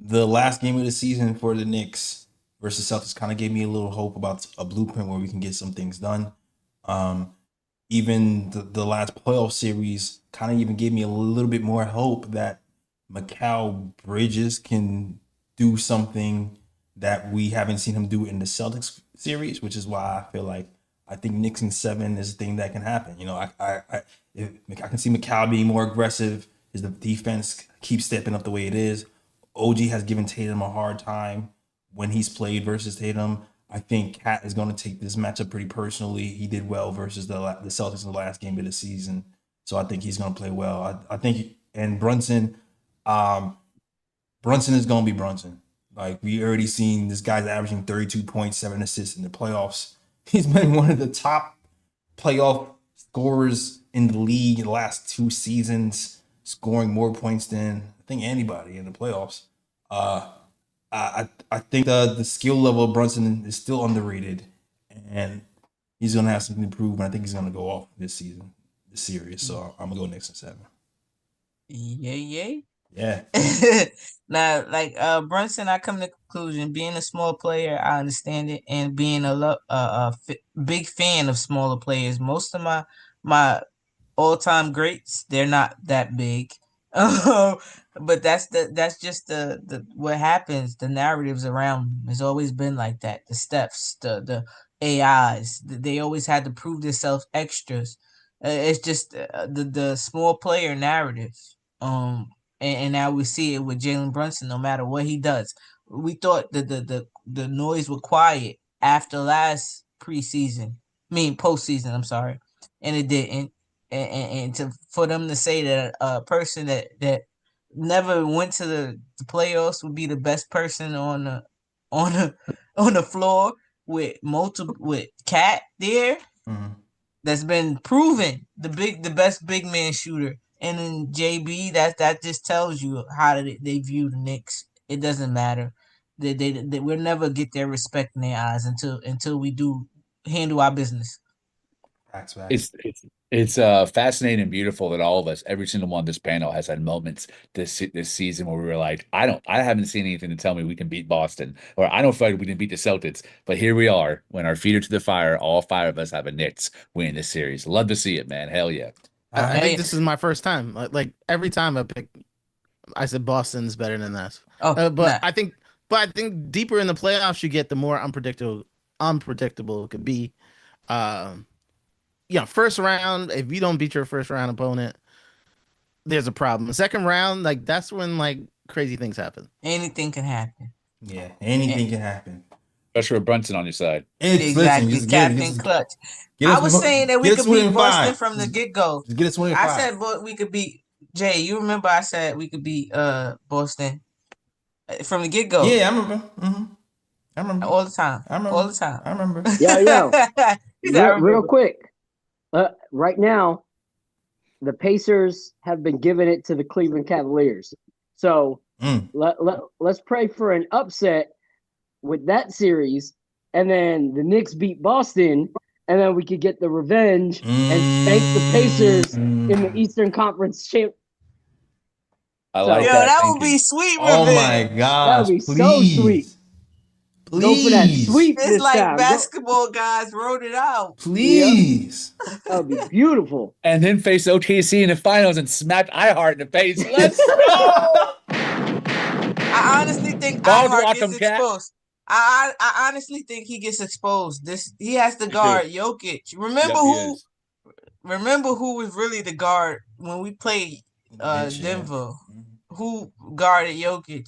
The last game of the season for the Knicks versus Celtics kind of gave me a little hope about a blueprint where we can get some things done. Even the last playoff series kind of even gave me a little bit more hope that McHale Bridges can do something that we haven't seen him do in the Celtics series, which is why I feel like I think Knicks in 7 is a thing that can happen. I can see McHale being more aggressive. His defense keeps stepping up the way it is. OG has given Tatum a hard time when he's played versus Tatum. I think Cat is going to take this matchup pretty personally. He did well versus the Celtics in the last game of the season, so I think he's going to play well. I think, and Brunson is going to be Brunson. Like we already seen, this guy's averaging 32 points, 7 assists in the playoffs. He's been one of the top playoff scorers in the league in the last 2 seasons, scoring more points than I think anybody in the playoffs. I think the skill level of Brunson is still underrated, and he's gonna have something to prove. And I think he's gonna go off this series. So I'm gonna go Knicks in 7. Yay. Yeah. Now, like Brunson, I come to the conclusion, being a small player, I understand it, and being big fan of smaller players. Most of my all-time greats, they're not that big. But that's just the what happens. The narratives around them has always been like that. The Stephs, the AIs, they always had to prove themselves extras. It's just the small player narrative. And now we see it with Jalen Brunson. No matter what he does, we thought that the noise was quiet after last postseason. I'm sorry, and it didn't. And for them to say that a person that never went to the playoffs would be the best person on the floor with Cat there, Mm-hmm. that's been proven the best big man shooter and then JB. That just tells you how they view the Knicks. It doesn't matter. They we'll never get their respect in their eyes until we do handle our business. Facts. It's fascinating and beautiful that all of us, every single one of this panel, has had moments this season where we were like, I haven't seen anything to tell me we can beat Boston, or I don't feel like we can beat the Celtics. But here we are, when our feet are to the fire, all 5 of us have a Knicks win this series. Love to see it, man. Hell yeah. I think this is my first time. Like every time I said Boston's better than us. I think deeper in the playoffs you get, the more unpredictable it could be. First round, if you don't beat your first round opponent, there's a problem. Second round, like that's when like crazy things happen. Anything can happen. Yeah, anything can happen. Especially with Brunson on your side. Exactly, Captain Clutch. I was saying that we could beat Boston from the get-go. Get us 25. I said we could beat Jay. You remember I said we could beat Boston from the get-go. Yeah, I remember. Mm-hmm. I remember all the time. I remember. Yeah. Real quick. Right now, the Pacers have been giving it to the Cleveland Cavaliers. So let's pray for an upset with that series, and then the Knicks beat Boston, and then we could get the revenge and spank the Pacers in the Eastern Conference champ. I like that. That would be sweet revenge. Oh my gosh, that would be so sweet. Please. Go for that sweep. It's like time. Basketball guys wrote it out. Please. Yep. That would be beautiful. And then face OKC in the finals and smack iHeart in the face. Let's go. I honestly think iHeart gets exposed. I honestly think he gets exposed. He has to guard Jokic. Remember who was really the guard when we played Denver? Who guarded Jokic?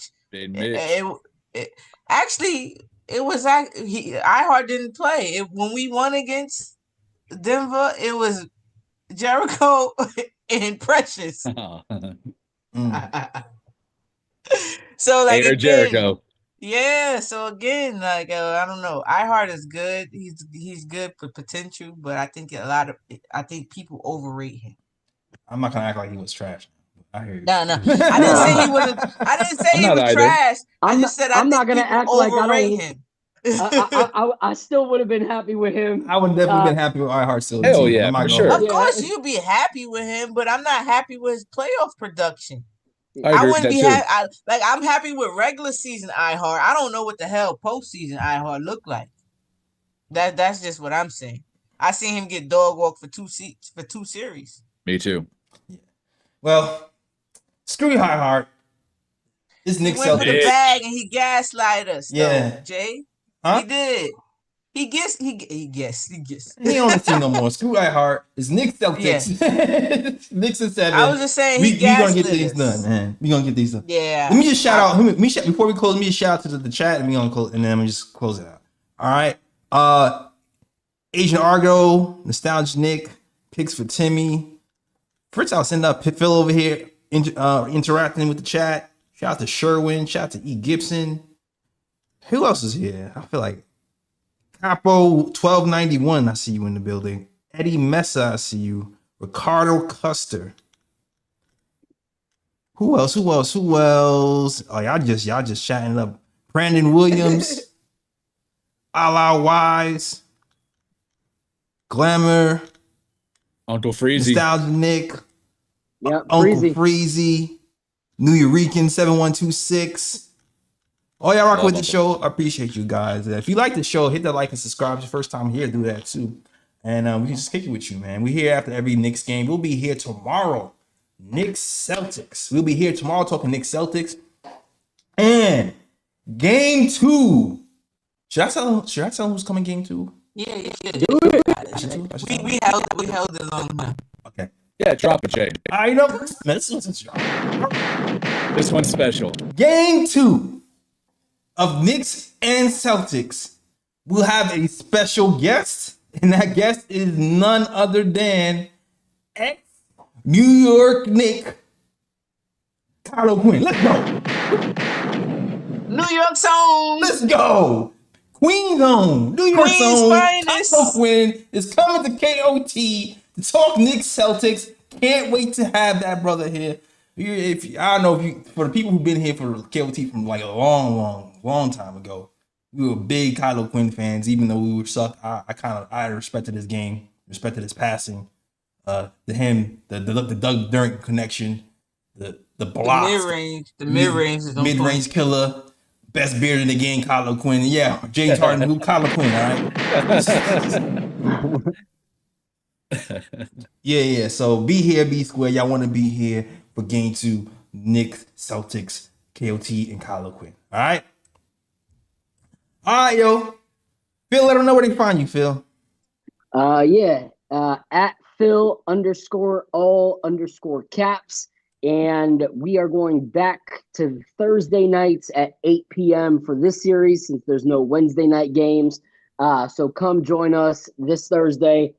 It was iHeart didn't play. When we won against Denver, it was Jericho and Precious. So like again, Jericho. Yeah. So again, like I don't know. iHeart is good. He's good for potential, but I think people overrate him. I'm not gonna act like he was trash. I hear you. No. I didn't say he wasn't. I didn't say he was trash. I just said I'm not gonna act like I don't him. I still would have been happy with him. I would definitely been happy with iHeart still. Hell yeah, for sure. Of course, you'd be happy with him, but I'm not happy with his playoff production. I wouldn't be happy. I'm happy with regular season iHeart. I don't know what the hell postseason iHeart look like. That's just what I'm saying. I seen him get dog walk for two series. Me too. Yeah. Well, screw you, iHeart. This Knicks went for the bag and he gaslight us. Yeah, Jay. Huh? He did. He guessed. He ain't on the team no more. Screw iHeart. It's Knicks Celtics. Yeah. Knicks and 7. I was just saying we gonna get these done, man. We gonna get these done. Yeah. Let me just shout out. Before we close, let me just shout out to the chat, and we gonna close, and then we just close it out. All right. Agent Argo, Nostalgia Nick, picks for Timmy. Fritz, I'll send up Phil over here interacting with the chat. Shout out to Sherwin. Shout out to E. Gibson. Who else is here? I feel like Capo 1291. I see you in the building. Eddie Mesa, I see you. Ricardo Custer. Who else? Oh, y'all just chatting up. Brandon Williams. Ala Wise. Glamour. Uncle Freezy. Nostalgia Nick. Yep, Uncle Freezy. New Eurekan 7126. All y'all rock with the show. I appreciate you guys. If you like the show, hit that like and subscribe. It's your first time here, do that too. And we can just kick it with you, man. We're here after every Knicks game. We'll be here tomorrow. Knicks Celtics. We'll be here tomorrow talking Knicks Celtics. And game 2. Should I tell them who's coming game 2? Yeah, you should. Do it. We held it long enough. Okay. Yeah, drop it, Jay. I know. This one's special. Game 2 of Knicks and Celtics. We'll have a special guest, and that guest is none other than ex-New York Knick, Carlo Quinn. Let's go. New York's own. Let's go. Queen's own. New York's own. Carlo Quinn is coming to KOT to talk Knicks Celtics Can't wait to have that brother here. I don't know if you, for the people who've been here for KOT from like a long time ago, we were big Kylo Quinn fans. Even though we were suck, I respected his game, respected his passing. The Doug Dirk connection, the blocks, the mid range is mid range killer, best beard in the game, Kylo Quinn. Yeah, James Harden, who Kylo Quinn, all right. Yeah. So be here, be square. Y'all want to be here for game 2, Knicks, Celtics, KOT, and Kylo Quinn. All right, yo. Phil, let them know where they find you, Phil. At Phil_all_caps. And we are going back to Thursday nights at 8 p.m. for this series since there's no Wednesday night games. So come join us this Thursday.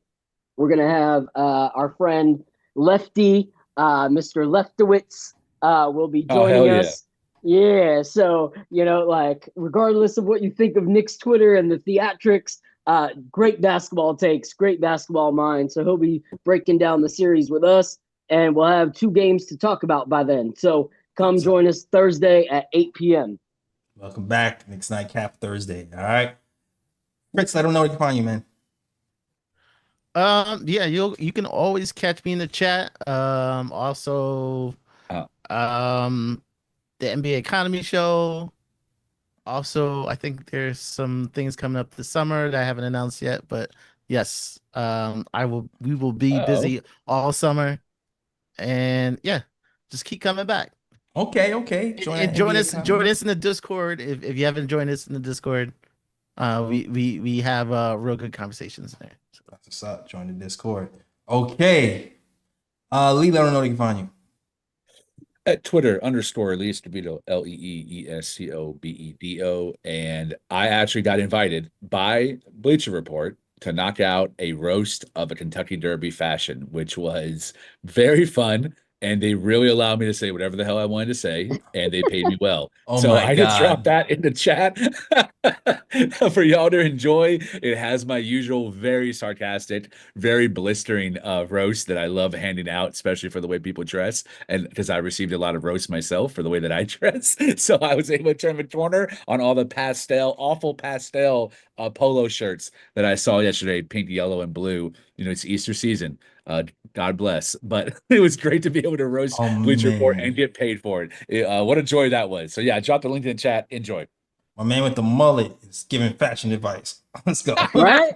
We're going to have our friend Lefty, Mr. Leftowitz, will be joining us. Yeah. So, regardless of what you think of Knicks Twitter and the theatrics, great basketball takes, great basketball mind. So he'll be breaking down the series with us. And we'll have 2 games to talk about by then. So come join us Thursday at 8 p.m. Welcome back. Knicks Nightcap Thursday. All right. Fritz, let them know where to find you, man. You can always catch me in the chat. Also, the NBA Economy Show. Also, I think there's some things coming up this summer that I haven't announced yet. But yes, we will be busy all summer. And just keep coming back. Okay. Join us in the Discord. If you haven't joined us in the Discord, we have real good conversations there. So. That's what's up. Join the Discord. Okay. Lee, let them know they can find you. At Twitter _ Lee Escobedo, LeeEscobedo. And I actually got invited by Bleacher Report to knock out a roast of a Kentucky Derby fashion, which was very fun. And they really allowed me to say whatever the hell I wanted to say, and they paid me well. So I just dropped that in the chat for y'all to enjoy. It has my usual very sarcastic, very blistering roast that I love handing out, especially for the way people dress, and because I received a lot of roast myself for the way that I dress. So I was able to turn the corner on all the awful pastel polo shirts that I saw yesterday, pink, yellow, and blue. It's Easter season. God bless. But it was great to be able to roast Bleacher Report and get paid for it. What a joy that was. So yeah, drop the link in the chat. Enjoy. My man with the mullet is giving fashion advice. Let's go. Right.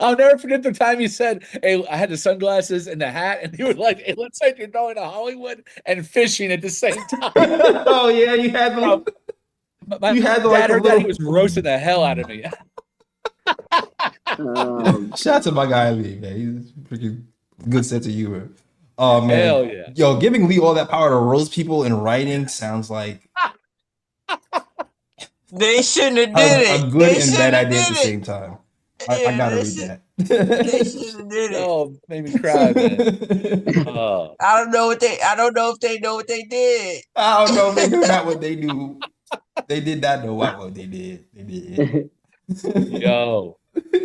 I'll never forget the time you said, "Hey, I had the sunglasses and the hat," and you were like, "It looks like you're going to Hollywood and fishing at the same time." Oh yeah, you had the. You had the dad heard that he was roasting the hell out of me. Shout out to my guy Lee, man. He's freaking good sense of humor. Oh man, hell yeah. Yo, giving Lee all that power to roast people in writing sounds like they shouldn't have did it. A good and bad idea at the same time. I gotta read that. They should have did it. Oh, made me cry, man. I don't know if they know what they did. I don't know if they knew not what they knew. They did not know what they did. They did. Yo,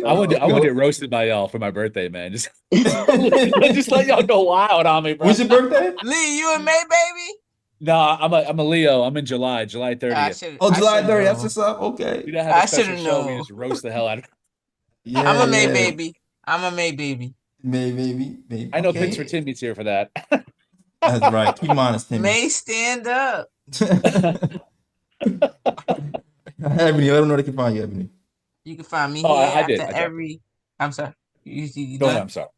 I want to get roasted by y'all for my birthday, man. Just let y'all go wild on me, bro. When's your birthday? Lee, you in May, baby? No, I'm a Leo. I'm in July 30th. July 30th. That's what's up. Okay. We don't have a special show. We just roast the hell out of it. Yeah, I'm a May baby. Maybe. I know Pittsburgh Timmy's here for that. That's right. Keep him honest, Timmy. May stand up. Ebony, let them know they can find you, Ebony. You can find me here after every. I'm sorry. You Go ahead. I'm sorry.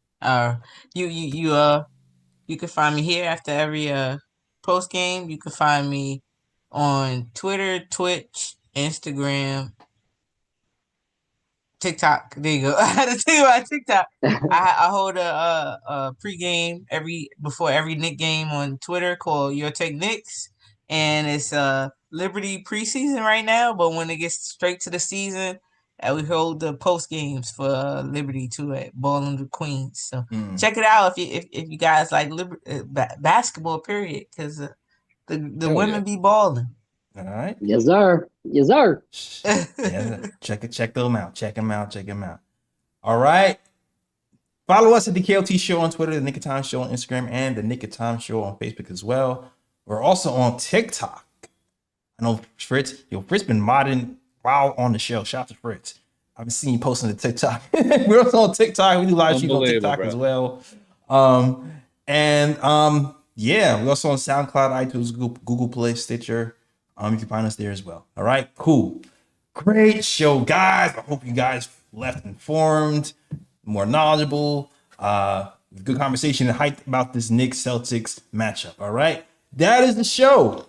You can find me here after every post game. You can find me on Twitter, Twitch, Instagram, TikTok. There you go. I had to think about TikTok. I hold a pregame before every Knick game on Twitter called Your Take Knicks, and it's Liberty preseason right now. But when it gets straight to the season, we hold the post games for Liberty too at Ballin' the Queens. So check it out if you guys like basketball. Period, because the women be balling. All right. Yes, sir. Yeah, check them out. Check them out. All right. Follow us at the KOT Show on Twitter, the Knick of Time Show on Instagram, and the Knick of Time Show on Facebook as well. We're also on TikTok. I know Fritz been modding while on the show. Shout out to Fritz. I've been seeing you posting the TikTok. We're also on TikTok. We do live streams on TikTok as well. Yeah, we're also on SoundCloud, iTunes, Google Play, Stitcher. You can find us there as well. All right, cool. Great show, guys. I hope you guys left informed, more knowledgeable, good conversation and hyped about this Knicks Celtics matchup. All right, that is the show.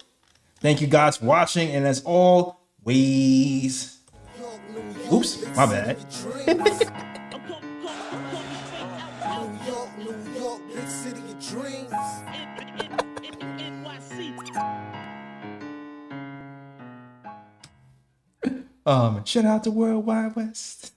Thank you guys for watching, and as always, oops, my bad. New York, big city of dreams. Shout out to World Wide West.